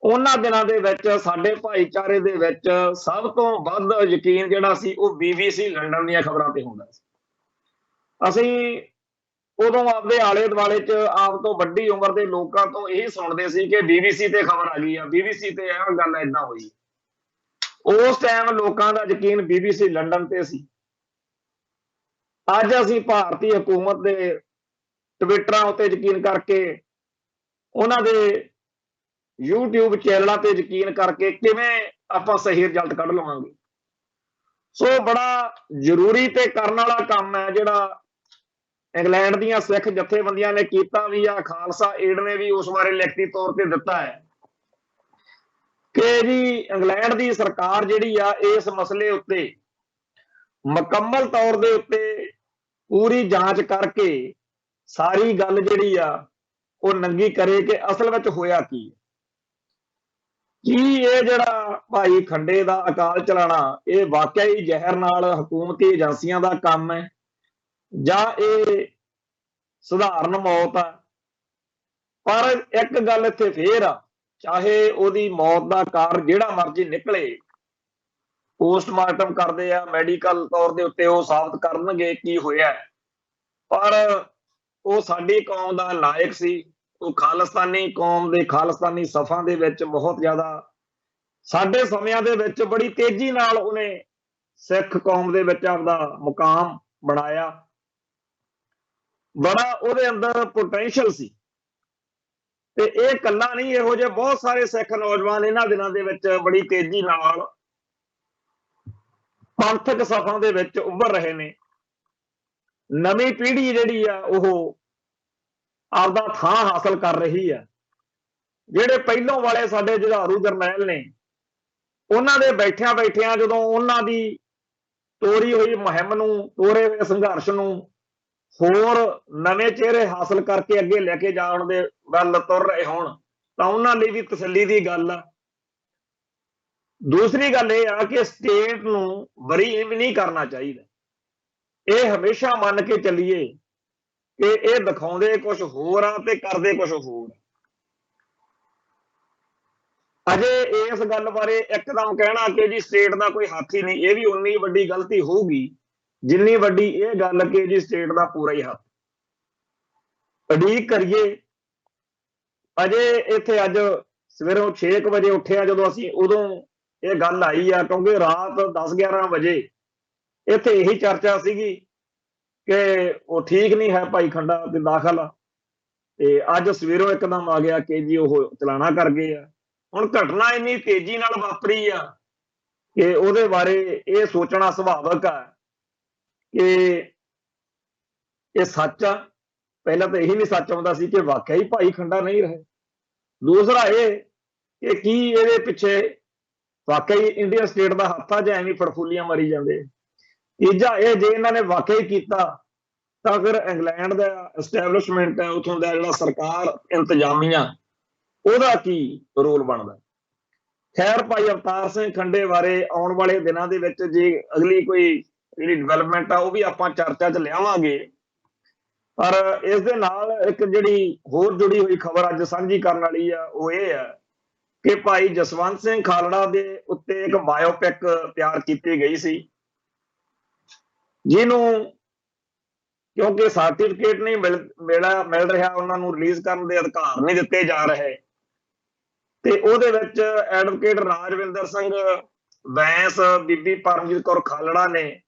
[SPEAKER 1] ਉਹਨਾਂ ਦਿਨਾਂ ਦੇ ਵਿੱਚ ਸਾਡੇ ਭਾਈਚਾਰੇ ਦੇ ਵਿੱਚ ਸਭ ਤੋਂ ਵੱਧ ਯਕੀਨ ਜਿਹੜਾ ਸੀ ਉਹ BBC ਲੰਡਨ ਦੀਆਂ ਖਬਰਾਂ ਤੇ ਹੁੰਦਾ ਸੀ। ਅਸੀਂ ਉਦੋਂ ਆਪਦੇ ਆਲੇ ਦੁਆਲੇ 'ਚ ਆਪ ਤੋਂ ਵੱਡੀ ਉਮਰ ਦੇ ਲੋਕਾਂ ਤੋਂ ਇਹ ਸੁਣਦੇ ਸੀ ਕਿ BBC ਤੇ ਖਬਰ ਆ ਗਈ ਆ, BBC ਤੇ ਇਹ ਗੱਲ ਏਦਾਂ ਹੋਈ। ਉਸ ਟਾਈਮ ਲੋਕਾਂ ਦਾ ਯਕੀਨ BBC ਲੰਡਨ ਤੇ ਸੀ। ਅੱਜ ਅਸੀਂ ਭਾਰਤੀ ਹਕੂਮਤ ਦੇ ਟਵਿੱਟਰਾਂ ਉੱਤੇ ਯਕੀਨ ਕਰਕੇ, ਉਹਨਾਂ ਦੇ YouTube ਚੈਨਲਾਂ ਤੇ ਯਕੀਨ ਕਰਕੇ ਕਿਵੇਂ ਆਪਾਂ ਸਹੀ ਰਿਜ਼ਲਟ ਕੱਢ ਲਵਾਂਗੇ? ਸੋ ਬੜਾ ਜ਼ਰੂਰੀ ਤੇ ਕਰਨ ਵਾਲਾ ਕੰਮ ਹੈ ਜਿਹੜਾ ਇੰਗਲੈਂਡ ਦੀਆਂ ਸਿੱਖ ਜਥੇਬੰਦੀਆਂ ਨੇ ਕੀਤਾ ਵੀ ਆ। ਖਾਲਸਾ ਏਡ ਨੇ ਵੀ ਉਸ ਬਾਰੇ ਲਿਖਤੀ ਤੌਰ ਤੇ ਦਿੱਤਾ ਹੈ ਕਿ ਜੀ ਇੰਗਲੈਂਡ ਦੀ ਸਰਕਾਰ ਜਿਹੜੀ ਆ ਇਸ ਮਸਲੇ ਉੱਤੇ ਮੁਕੰਮਲ ਤੌਰ ਦੇ ਉੱਤੇ ਪੂਰੀ ਜਾਂਚ ਕਰਕੇ ਸਾਰੀ ਗੱਲ ਜਿਹੜੀ ਆ ਉਹ ਨੰਗੀ ਕਰੇ ਕਿ ਅਸਲ ਵਿੱਚ ਹੋਇਆ ਕੀ। ਇਹ ਜਿਹੜਾ ਭਾਈ ਖੰਡੇ ਦਾ ਅਕਾਲ ਚਲਾਣਾ ਇਹ ਵਾਕਿਆ ਹੀ ਜ਼ਹਿਰ ਨਾਲ ਹਕੂਮਤੀ ਏਜੰਸੀਆਂ ਦਾ ਕੰਮ ਹੈ ਜਾਂ ਇਹ ਸਧਾਰਨ ਮੌਤ ਆ? ਪਰ ਇੱਕ ਗੱਲ ਇੱਥੇ ਫੇਰ ਆ, ਚਾਹੇ ਉਹਦੀ ਮੌਤ ਦਾ ਕਾਰਨ ਜਿਹੜਾ ਮਰਜ਼ੀ ਨਿਕਲੇ, ਪੋਸਟਮਾਰਟਮ ਕਰਦੇ ਆ, ਮੈਡੀਕਲ ਤੌਰ ਦੇ ਉੱਤੇ ਉਹ ਸਾਬਤ ਕਰਨਗੇ ਕੀ ਹੋਇਆ, ਪਰ ਉਹ ਸਾਡੀ ਕੌਮ ਦਾ ਨਾਇਕ ਸੀ। ਉਹ ਖਾਲਿਸਤਾਨੀ ਕੌਮ ਦੇ ਖਾਲਿਸਤਾਨੀ ਸਫਾਂ ਦੇ ਵਿੱਚ ਬਹੁਤ ਜ਼ਿਆਦਾ ਸਾਡੇ ਸਮਿਆਂ ਦੇ ਵਿੱਚ ਬੜੀ ਤੇਜ਼ੀ ਨਾਲ ਉਹਨੇ ਸਿੱਖ ਕੌਮ ਦੇ ਵਿੱਚ ਆਪਦਾ ਮੁਕਾਮ ਬਣਾਇਆ। ਬੜਾ ਉਹਦੇ ਅੰਦਰ ਪੋਟੈਂਸ਼ੀਅਲ ਸੀ। ਤੇ ਇਹ ਇਕੱਲਾ ਨਹੀਂ, ਇਹੋ ਜਿਹੇ ਬਹੁਤ ਸਾਰੇ ਸਿੱਖ ਨੌਜਵਾਨ ਇਹਨਾਂ ਦਿਨਾਂ ਦੇ ਵਿੱਚ ਬੜੀ ਤੇਜ਼ੀ ਨਾਲ ਪੰਥਕ ਸਫਾਂ ਦੇ ਵਿੱਚ ਉੱਭਰ ਰਹੇ ਨੇ। ਨਵੀਂ ਪੀੜ੍ਹੀ ਜਿਹੜੀ ਆ ਉਹ ਆਪਦਾ ਥਾਂ ਹਾਸਲ ਕਰ ਰਹੀ ਹੈ। ਜਿਹੜੇ ਪਹਿਲੋਂ ਵਾਲੇ ਸਾਡੇ ਜੁਝਾਰੂ ਜਰਨੈਲ ਨੇ, ਉਹਨਾਂ ਦੇ ਬੈਠਿਆਂ ਬੈਠਿਆਂ ਜਦੋਂ ਉਹਨਾਂ ਦੀ ਤੋਰੀ ਹੋਈ ਮੁਹਿੰਮ ਨੂੰ, ਤੋਰੇ ਹੋਏ ਸੰਘਰਸ਼ ਨੂੰ ਹੋਰ ਨਵੇਂ ਚਿਹਰੇ ਹਾਸਲ ਕਰਕੇ ਅੱਗੇ ਲੈ ਕੇ ਜਾਣ ਦੇ ਵੱਲ ਤੁਰ ਰਹੇ ਹੋਣ ਤਾਂ ਉਹਨਾਂ ਲਈ ਵੀ ਤਸੱਲੀ ਦੀ ਗੱਲ ਆ। ਦੂਸਰੀ ਗੱਲ ਇਹ ਆ ਕਿ ਸਟੇਟ ਨੂੰ ਬਰੀ ਵੀ ਨਹੀਂ ਕਰਨਾ ਚਾਹੀਦਾ। ਇਹ ਹਮੇਸ਼ਾ ਮੰਨ ਕੇ ਚੱਲੀਏ ਕਿ ਇਹ ਦਿਖਾਉਂਦੇ ਕੁਝ ਹੋਰ ਆ ਤੇ ਕਰਦੇ ਕੁਝ ਹੋਰ। ਅਜੇ ਇਸ ਗੱਲ ਬਾਰੇ ਇੱਕਦਮ ਕਹਿਣਾ ਕਿ ਜੀ ਸਟੇਟ ਦਾ ਕੋਈ ਹੱਥ ਹੀ ਨਹੀਂ, ਇਹ ਵੀ ਉਨੀ ਵੱਡੀ ਗਲਤੀ ਹੋਊਗੀ ਜਿੰਨੀ ਵੱਡੀ ਇਹ ਗੱਲ ਕਿ ਜੀ ਸਟੇਟ ਦਾ ਪੂਰਾ ਹੀ ਹੱਥ। ਉਡੀਕ ਕਰੀਏ। ਅਜੇ ਇੱਥੇ ਅੱਜ ਸਵੇਰੋਂ 6 ਵਜੇ ਉੱਠਿਆ ਜਦੋਂ ਅਸੀਂ, ਉਦੋਂ ਇਹ ਗੱਲ ਆਈ ਆ, ਕਿਉਂਕਿ ਰਾਤ 10-11 ਵਜੇ ਇੱਥੇ ਇਹੀ ਚਰਚਾ ਸੀਗੀ ਕਿ ਉਹ ਠੀਕ ਨਹੀਂ ਹੈ ਭਾਈ ਖੰਡਾ ਤੇ ਦਾਖਲ। ਤੇ ਅੱਜ ਸਵੇਰੋਂ ਇੱਕਦਮ ਆ ਗਿਆ ਕਿ ਜੀ ਉਹ ਚਲਾਣਾ ਕਰ ਗਏ ਆ। ਹੁਣ ਘਟਨਾ ਇੰਨੀ ਤੇਜ਼ੀ ਨਾਲ ਵਾਪਰੀ ਆ ਕਿ ਉਹਦੇ ਬਾਰੇ ਇਹ ਸੋਚਣਾ ਸੁਭਾਵਿਕ ਆ ਕਿ ਇਹ ਸੱਚ ਆ। ਪਹਿਲਾਂ ਤਾਂ ਇਹੀ ਨਹੀਂ ਸੱਚ ਆਉਂਦਾ ਸੀ ਕਿ ਵਾਕਿਆ ਹੀ ਭਾਈ ਖੰਡਾ ਨਹੀਂ ਰਹੇ। ਦੂਸਰਾ ਇਹ ਕਿ ਕੀ ਇਹਦੇ ਪਿੱਛੇ ਵਾਕਿਆ ਹੀ ਇੰਡੀਆ ਸਟੇਟ ਦਾ ਹੱਥ ਆ ਜਾਂ ਐਵੇਂ ਫੜਫੂਲੀਆਂ ਮਾਰੀ ਜਾਂਦੇ। ਤੀਜਾ ਇਹ, ਜੇ ਇਹਨਾਂ ਨੇ ਵਾਕਿਆ ਹੀ ਕੀਤਾ ਤਾਂ ਫਿਰ ਇੰਗਲੈਂਡ ਦਾ ਐਸਟੈਬਲਿਸ਼ਮੈਂਟ ਹੈ, ਉੱਥੋਂ ਦਾ ਜਿਹੜਾ ਸਰਕਾਰ ਇੰਤਜ਼ਾਮੀਆ, ਉਹਦਾ ਕੀ ਰੋਲ ਬਣਦਾ। ਖੈਰ, ਭਾਈ ਅਵਤਾਰ ਸਿੰਘ ਖੰਡੇ ਬਾਰੇ ਆਉਣ ਵਾਲੇ ਦਿਨਾਂ ਦੇ ਵਿੱਚ ਜੇ ਅਗਲੀ ਕੋਈ ਜਿਹੜੀ ਡਿਵੈਲਪਮੈਂਟ ਆ ਉਹ ਵੀ ਆਪਾਂ ਚਰਚਾ 'ਚ ਲਿਆਵਾਂਗੇ। ਪਰ ਇਸ ਦੇ ਨਾਲ ਇੱਕ ਜਿਹੜੀ ਹੋਰ ਜੁੜੀ ਹੋਈ ਖਬਰ ਅੱਜ ਸਾਂਝੀ ਕਰਨ ਵਾਲੀ ਆ ਉਹ ਇਹ ਆ ਕਿ ਭਾਈ ਜਸਵੰਤ ਸਿੰਘ ਖਾਲੜਾ ਦੇ ਉੱਤੇ ਇੱਕ ਬਾਇਓਪਿਕ ਤਿਆਰ ਕੀਤੀ ਗਈ ਸੀ, ਜਿਹਨੂੰ ਕਿਉਂਕਿ ਸਰਟੀਫਿਕੇਟ ਨਹੀਂ ਮਿਲ ਰਿਹਾ, ਉਹਨਾਂ ਨੂੰ ਰਿਲੀਜ਼ ਕਰਨ ਦੇ ਅਧਿਕਾਰ ਨਹੀਂ ਦਿੱਤੇ ਜਾ ਰਹੇ, ਤੇ ਉਹਦੇ ਵਿੱਚ ਐਡਵੋਕੇਟ ਰਾਜਵਿੰਦਰ ਸਿੰਘ ਬੈਂਸ, ਬੀਬੀ ਪਰਮਜੀਤ ਕੌਰ ਖਾਲੜਾ ਨੇ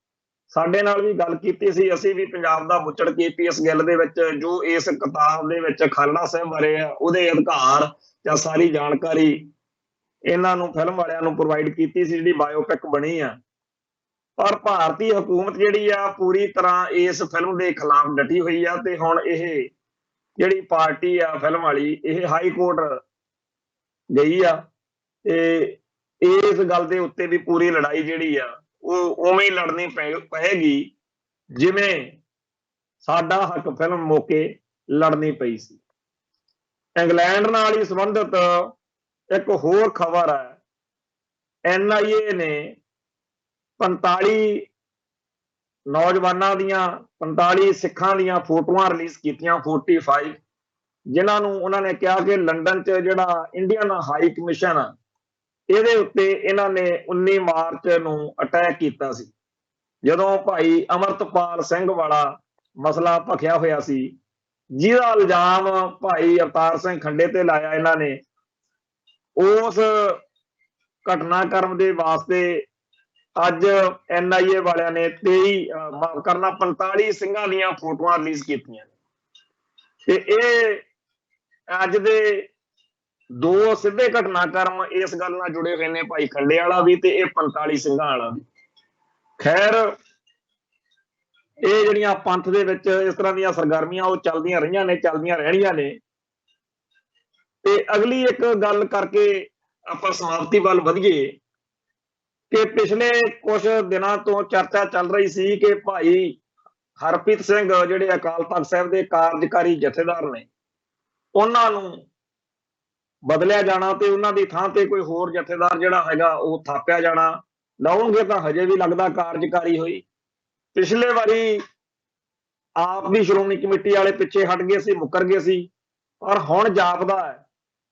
[SPEAKER 1] ਸਾਡੇ ਨਾਲ ਵੀ ਗੱਲ ਕੀਤੀ ਸੀ। ਅਸੀਂ ਵੀ ਪੰਜਾਬ ਦਾ ਬੁੱਚੜ KPS ਗਿੱਲ ਦੇ ਵਿੱਚ ਜੋ ਇਸ ਕਿਤਾਬ ਦੇ ਵਿੱਚ ਖਾਲੜਾ ਸਾਹਿਬ ਬਾਰੇ ਆ, ਉਹਦੇ ਅਧਿਕਾਰ ਜਾਂ ਸਾਰੀ ਜਾਣਕਾਰੀ ਇਹਨਾਂ ਨੂੰ ਫਿਲਮ ਵਾਲਿਆਂ ਨੂੰ ਪ੍ਰੋਵਾਈਡ ਕੀਤੀ ਸੀ, ਜਿਹੜੀ ਬਾਇਓਪਿਕ ਬਣੀ ਆ। ਪਰ ਭਾਰਤੀ ਹਕੂਮਤ ਜਿਹੜੀ ਆ ਪੂਰੀ ਤਰ੍ਹਾਂ ਇਸ ਫਿਲਮ ਦੇ ਖਿਲਾਫ ਡਟੀ ਹੋਈ ਆ, ਤੇ ਹੁਣ ਇਹ ਜਿਹੜੀ ਪਾਰਟੀ ਆ ਫਿਲਮ ਵਾਲੀ, ਇਹ ਹਾਈ ਕੋਰਟ ਗਈ ਆ ਤੇ ਇਸ ਗੱਲ ਦੇ ਉੱਤੇ ਵੀ ਪੂਰੀ ਲੜਾਈ ਜਿਹੜੀ ਆ ਉਹ ਉਵੇਂ ਹੀ ਲੜਨੀ ਪਏਗੀ ਜਿਵੇਂ ਸਾਡਾ ਹੱਕ ਫਿਲਮ ਮੌਕੇ ਲੜਨੀ ਪਈ ਸੀ। ਇੰਗਲੈਂਡ ਨਾਲ ਹੀ ਸੰਬੰਧਿਤ ਇੱਕ ਹੋਰ ਖਬਰ ਹੈ। NIA ਨੇ 45 ਨੌਜਵਾਨਾਂ ਦੀਆਂ, 45 ਸਿੱਖਾਂ ਦੀਆਂ ਫੋਟੋਆਂ ਰਿਲੀਜ਼ ਕੀਤੀਆਂ, 45, ਜਿਨ੍ਹਾਂ ਨੂੰ ਉਹਨਾਂ ਨੇ ਕਿਹਾ ਕਿ ਲੰਡਨ 'ਚ ਜਿਹੜਾ ਇੰਡੀਅਨ ਹਾਈ ਕਮਿਸ਼ਨ ਆ, ਇਹਦੇ ਉੱਤੇ ਇਹਨਾਂ ਨੇ 19 ਮਾਰਚ ਨੂੰ ਅਟੈਕ ਕੀਤਾ ਸੀ, ਜਦੋਂ ਭਾਈ ਅਮਰਤਪਾਲ ਸਿੰਘ ਵਾਲਾ ਮਸਲਾ ਭਖਿਆ ਹੋਇਆ ਸੀ, ਜਿਹਦਾ ਇਲਜ਼ਾਮ ਭਾਈ ਅਵਤਾਰ ਸਿੰਘ ਖੰਡੇ ਤੇ ਲਾਇਆ ਇਹਨਾਂ ਨੇ। ਉਸ ਘਟਨਾਕ੍ਰਮ ਦੇ ਵਾਸਤੇ ਅੱਜ NIA ਵਾਲਿਆਂ ਨੇ 45 ਸਿੰਘਾਂ ਦੀਆਂ ਫੋਟੋਆਂ ਰਿਲੀਜ਼ ਕੀਤੀਆਂ, ਤੇ ਇਹ ਅੱਜ ਦੇ ਦੋ ਸਿੱਧੇ ਘਟਨਾਕ੍ਰਮ ਇਸ ਗੱਲ ਨਾਲ ਜੁੜੇ ਹੋਏ ਨੇ, ਭਾਈ ਖੰਡੇ ਵਾਲਾ ਵੀ ਤੇ ਇਹ 45 ਸਿੰਘਾਂ ਵਾਲਾ ਵੀ। ਖੈਰ, ਇਹ ਜਿਹੜੀਆਂ ਪੰਥ ਦੇ ਵਿੱਚ ਇਸ ਤਰ੍ਹਾਂ ਦੀਆਂ ਸਰਗਰਮੀਆਂ ਉਹ ਚੱਲਦੀਆਂ ਰਹੀਆਂ ਨੇ, ਚੱਲਦੀਆਂ ਰਹਿਣੀਆਂ ਨੇ। ਤੇ ਅਗਲੀ ਇੱਕ ਗੱਲ ਕਰਕੇ ਆਪਾਂ ਸਮਾਪਤੀ ਵੱਲ ਵਧੀਏ ਕਿ ਪਿਛਲੇ ਕੁਝ ਦਿਨਾਂ ਤੋਂ ਚਰਚਾ ਚੱਲ ਰਹੀ ਸੀ ਕਿ ਭਾਈ ਹਰਪ੍ਰੀਤ ਸਿੰਘ ਜਿਹੜੇ ਅਕਾਲ ਤਖਤ ਸਾਹਿਬ ਦੇ ਕਾਰਜਕਾਰੀ ਜਥੇਦਾਰ ਨੇ, ਉਹਨਾਂ ਨੂੰ ਬਦਲਿਆ ਜਾਣਾ ਤੇ ਉਹਨਾਂ ਦੀ ਥਾਂ ਤੇ ਕੋਈ ਹੋਰ ਜਥੇਦਾਰ ਜਿਹੜਾ ਹੈਗਾ ਉਹ ਥਾਪਿਆ ਜਾਣਾ। ਲਾਉਣਗੇ ਤਾਂ ਹਜੇ ਵੀ ਲੱਗਦਾ ਕਾਰਜਕਾਰੀ ਹੋਈ। ਪਿਛਲੇ ਵਾਰੀ ਆਪ ਦੀ ਸ਼੍ਰੋਮਣੀ ਕਮੇਟੀ ਵਾਲੇ ਪਿੱਛੇ ਹਟ ਗਏ ਸੀ, ਮੁੱਕਰ ਗਏ ਸੀ, ਪਰ ਹੁਣ ਜਾਪਦਾ ਹੈ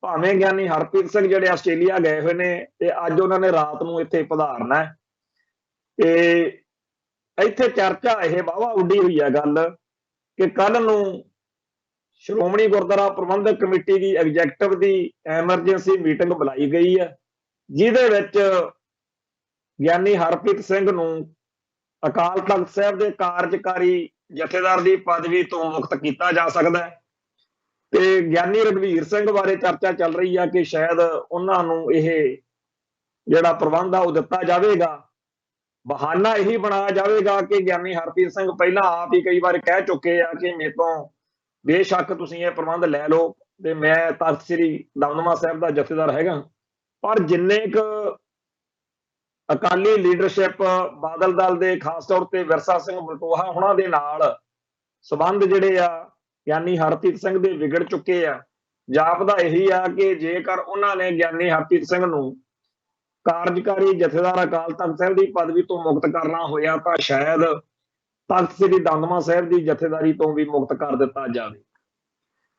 [SPEAKER 1] ਭਾਵੇਂ ਗਿਆਨੀ ਹਰਪ੍ਰੀਤ ਸਿੰਘ ਜਿਹੜੇ ਆਸਟ੍ਰੇਲੀਆ ਗਏ ਹੋਏ ਨੇ ਤੇ ਅੱਜ ਉਹਨਾਂ ਨੇ ਰਾਤ ਨੂੰ ਇੱਥੇ ਪਧਾਰਨਾ ਹੈ, ਤੇ ਇੱਥੇ ਚਰਚਾ ਇਹ ਵਾਹਵਾ ਉੱਡੀ ਹੋਈ ਹੈ ਗੱਲ ਕਿ ਕੱਲ ਨੂੰ ਸ਼੍ਰੋਮਣੀ ਗੁਰਦੁਆਰਾ ਪ੍ਰਬੰਧਕ ਕਮੇਟੀ ਦੀ ਐਗਜ਼ੈਕਟਿਵ ਦੀ ਐਮਰਜੈਂਸੀ ਮੀਟਿੰਗ ਬੁਲਾਈ ਗਈ ਹੈ, ਜਿਹਦੇ ਵਿੱਚ ਗਿਆਨੀ ਹਰਪ੍ਰੀਤ ਸਿੰਘ ਨੂੰ ਅਕਾਲ ਤਖਤ ਸਾਹਿਬ ਦੇ ਕਾਰਜਕਾਰੀ ਜਥੇਦਾਰ ਦੀ ਪਦਵੀ ਤੋਂ ਮੁਕਤ ਕੀਤਾ ਜਾ ਸਕਦਾ ਹੈ। ਤੇ ਗਿਆਨੀ ਰਘਵੀਰ ਸਿੰਘ ਬਾਰੇ ਚਰਚਾ ਚੱਲ ਰਹੀ ਆ ਕਿ ਸ਼ਾਇਦ ਉਹਨਾਂ ਨੂੰ ਇਹ ਜਿਹੜਾ ਪ੍ਰਬੰਧ ਆ ਉਹ ਦਿੱਤਾ ਜਾਵੇਗਾ। ਬਹਾਨਾ ਇਹੀ ਬਣਾਇਆ ਜਾਵੇਗਾ ਕਿ ਗਿਆਨੀ ਹਰਪ੍ਰੀਤ ਸਿੰਘ ਪਹਿਲਾਂ ਆਪ ਹੀ ਕਈ ਵਾਰ ਕਹਿ ਚੁੱਕੇ ਆ ਕਿ ਮੇਰੇ ਤੋਂ ਬੇਸ਼ੱਕ ਤੁਸੀਂ ਇਹ ਪ੍ਰਬੰਧ ਲੈ ਲਓ ਤੇ ਮੈਂ ਤਖਤ ਸ੍ਰੀ ਦਮਦਮਾ ਸਾਹਿਬ ਦਾ ਜਥੇਦਾਰ ਹੈਗਾ, ਪਰ ਜਿੰਨੇ ਕੁ ਅਕਾਲੀ ਲੀਡਰਸ਼ਿਪ ਬਾਦਲ ਦਲ ਦੇ ਖਾਸ ਤੌਰ ਤੇ ਵਿਰਸਾ ਸਿੰਘ ਬਲਟੋਹਾ ਉਹਨਾਂ ਦੇ ਨਾਲ ਸੰਬੰਧ ਜਿਹੜੇ ਆ ਗਿਆਨੀ ਹਰਪ੍ਰੀਤ ਸਿੰਘ ਦੇ ਵਿਗੜ ਚੁੱਕੇ ਆ। ਜਾਪਦਾ ਇਹੀ ਆ ਕਿ ਜੇਕਰ ਉਹਨਾਂ ਨੇ ਗਿਆਨੀ ਹਰਪ੍ਰੀਤ ਸਿੰਘ ਨੂੰ ਕਾਰਜਕਾਰੀ ਜਥੇਦਾਰ ਅਕਾਲ ਤਖਤ ਸਾਹਿਬ ਦੀ ਪਦਵੀ ਤੋਂ ਮੁਕਤ ਕਰਨਾ ਹੋਇਆ ਤਾਂ ਸ਼ਾਇਦ ਤਖਤ ਸ੍ਰੀ ਦਮਦਮਾ ਸਾਹਿਬ ਦੀ ਜਥੇਦਾਰੀ ਤੋਂ ਵੀ ਮੁਕਤ ਕਰ ਦਿੱਤਾ ਜਾਵੇ।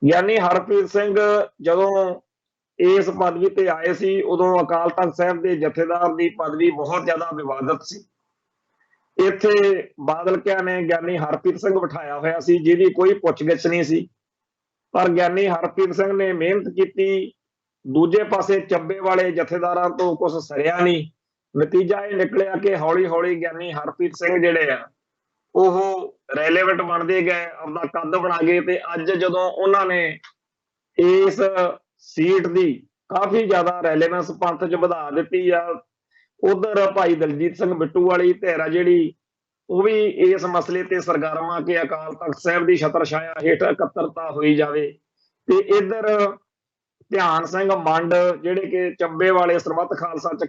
[SPEAKER 1] ਗਿਆਨੀ ਹਰਪ੍ਰੀਤ ਸਿੰਘ ਜਦੋਂ ਇਸ ਪਦਵੀ ਤੇ ਆਏ ਸੀ, ਉਦੋਂ ਅਕਾਲ ਤਖਤ ਸਾਹਿਬ ਦੇ ਜਥੇਦਾਰ ਦੀ ਪਦਵੀ ਬਹੁਤ ਜ਼ਿਆਦਾ ਵਿਵਾਦਤ ਸੀ। ਇੱਥੇ ਬਾਦਲ ਕਿਆਂ ਨੇ ਗਿਆਨੀ ਹਰਪ੍ਰੀਤ ਸਿੰਘ ਬਿਠਾਇਆ ਹੋਇਆ ਸੀ, ਜਿਹਦੀ ਕੋਈ ਪੁੱਛਗਿੱਛ ਨਹੀਂ ਸੀ। ਪਰ ਗਿਆਨੀ ਹਰਪ੍ਰੀਤ ਸਿੰਘ ਨੇ ਮਿਹਨਤ ਕੀਤੀ, ਦੂਜੇ ਪਾਸੇ ਚੱਬੇ ਵਾਲੇ ਜਥੇਦਾਰਾਂ ਤੋਂ ਕੁਝ ਸਰਿਆ ਨਹੀਂ। ਨਤੀਜਾ ਇਹ ਨਿਕਲਿਆ ਕਿ ਹੌਲੀ ਹੌਲੀ ਗਿਆਨੀ ਹਰਪ੍ਰੀਤ ਸਿੰਘ ਜਿਹੜੇ ਆ ਉਹ ਰੈਲੇਵੈਂਟ ਬਣਦੇ ਗਏ, ਆਪਦਾ ਕੱਦ ਬਣਾ ਗਏ, ਤੇ ਅੱਜ ਜਦੋਂ ਉਹਨਾਂ ਨੇ ਇਸ ਸੀਟ ਦੀ ਕਾਫੀ ਜ਼ਿਆਦਾ ਰੈਲੇਵੈਂਸ ਪੰਥ 'ਚ ਵਧਾ ਦਿੱਤੀ ਆ, ਉਧਰ ਭਾਈ ਦਲਜੀਤ ਸਿੰਘ ਬਿੱਟੂ ਵਾਲੀ ਧਿਰ ਆ ਜਿਹੜੀ, ਉਹ ਵੀ ਇਸ ਮਸਲੇ ਤੇ ਸਰਗਰਮ ਆ ਕਿ ਅਕਾਲ ਤਖਤ ਸਾਹਿਬ ਦੀ ਛਤਰ ਛਾਇਆ ਹੇਠ ਇਕੱਤਰਤਾ ਹੋਈ ਜਾਵੇ। ਤੇ ਇੱਧਰ ਧਿਆਨ ਸਿੰਘ ਮੰਡ ਜਿਹੜੇ ਕਿ ਚੱਬੇ ਵਾਲੇ ਸਰਬੱਤ ਖਾਲਸਾ ਚ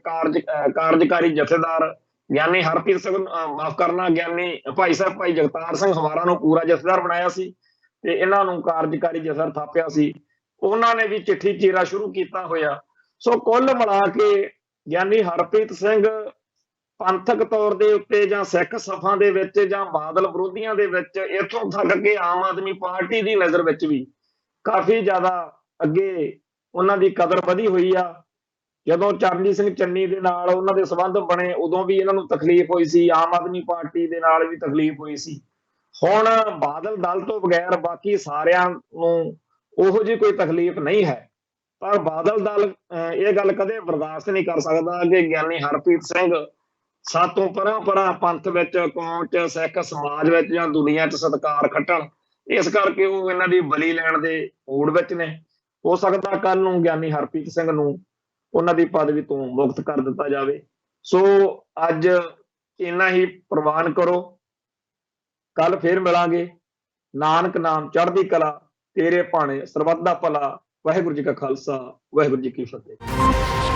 [SPEAKER 1] ਕਾਰਜਕਾਰੀ ਜਥੇਦਾਰ, ਗਿਆਨੀ ਹਰਪ੍ਰੀਤ ਸਿੰਘ ਮਾਫ ਕਰਨਾ ਗਿਆਨੀ ਭਾਈ ਸਾਹਿਬ ਭਾਈ ਜਗਤਾਰ ਸਿੰਘ ਹਵਾਰਾ ਨੂੰ ਪੂਰਾ ਜਥੇਦਾਰ ਬਣਾਇਆ ਸੀ ਤੇ ਇਹਨਾਂ ਨੂੰ ਕਾਰਜਕਾਰੀ ਜਥੇਦਾਰ ਥਾਪਿਆ ਸੀ। ਉਹਨਾਂ ਨੇ ਵੀ ਚਿੱਠੀ ਚੀਰਾ ਸ਼ੁਰੂ ਕੀਤਾ ਹੋਇਆ। ਸੋ ਕੁੱਲ ਮਿਲਾ ਕੇ ਗਿਆਨੀ ਹਰਪ੍ਰੀਤ ਸਿੰਘ ਪੰਥਕ ਤੌਰ ਦੇ ਉੱਤੇ ਜਾਂ ਸਿੱਖ ਸਫਾਂ ਦੇ ਵਿੱਚ ਜਾਂ ਬਾਦਲ ਵਿਰੋਧੀਆਂ ਦੇ ਵਿੱਚ, ਇੱਥੋਂ ਤੱਕ ਕਿ ਆਮ ਆਦਮੀ ਪਾਰਟੀ ਦੀ ਨਜ਼ਰ ਵਿੱਚ ਵੀ ਕਾਫੀ ਜ਼ਿਆਦਾ ਅੱਗੇ ਉਹਨਾਂ ਦੀ ਕਦਰ ਵਧੀ ਹੋਈ ਆ। ਜਦੋਂ ਚਰਨਜੀਤ ਸਿੰਘ ਚੰਨੀ ਦੇ ਨਾਲ ਉਹਨਾਂ ਦੇ ਸੰਬੰਧ ਬਣੇ, ਉਦੋਂ ਵੀ ਇਹਨਾਂ ਨੂੰ ਤਕਲੀਫ ਹੋਈ ਸੀ, ਆਮ ਆਦਮੀ ਪਾਰਟੀ ਦੇ ਨਾਲ ਵੀ ਤਕਲੀਫ ਹੋਈ ਸੀ। ਹੁਣ ਬਾਦਲ ਦਲ ਤੋਂ ਬਗੈਰ ਬਾਕੀ ਸਾਰਿਆਂ ਨੂੰ ਉਹੋ ਜਿਹੀ ਕੋਈ ਤਕਲੀਫ ਨਹੀਂ ਹੈ, ਪਰ ਬਾਦਲ ਦਲ ਇਹ ਗੱਲ ਕਦੇ ਬਰਦਾਸ਼ਤ ਨਹੀਂ ਕਰ ਸਕਦਾ ਕਿ ਗਿਆਨੀ ਹਰਪ੍ਰੀਤ ਸਿੰਘ ਸਾਤੋਂ ਪਰਾਂ ਪੰਥ ਵਿੱਚ, ਕੌਮ 'ਚ, ਸਿੱਖ ਸਮਾਜ ਵਿੱਚ ਜਾਂ ਦੁਨੀਆ 'ਚ ਸਤਿਕਾਰ ਖੱਟਣ। ਇਸ ਕਰਕੇ ਉਹ ਇਹਨਾਂ ਦੀ ਬਲੀ ਲੈਣ ਦੇ ਮੂਡ ਵਿੱਚ ਨੇ। ਹੋ ਸਕਦਾ ਕੱਲ ਨੂੰ ਗਿਆਨੀ ਹਰਪ੍ਰੀਤ ਸਿੰਘ ਨੂੰ ਉਹਨਾਂ ਦੀ ਪਦਵੀ ਤੋਂ ਮੁਕਤ ਕਰ ਦਿੱਤਾ ਜਾਵੇ। ਸੋ ਅੱਜ ਇੰਨਾ ਹੀ ਪ੍ਰਵਾਨ ਕਰੋ, ਕੱਲ ਫੇਰ ਮਿਲਾਂਗੇ। ਨਾਨਕ ਨਾਮ ਚੜ੍ਹਦੀ ਕਲਾ, ਤੇਰੇ ਭਾਣੇ ਸਰਬੱਤ ਦਾ ਭਲਾ। ਵਾਹਿਗੁਰੂ ਜੀ ਕਾ ਖਾਲਸਾ, ਵਾਹਿਗੁਰੂ ਜੀ ਕੀ ਫਤਿਹ।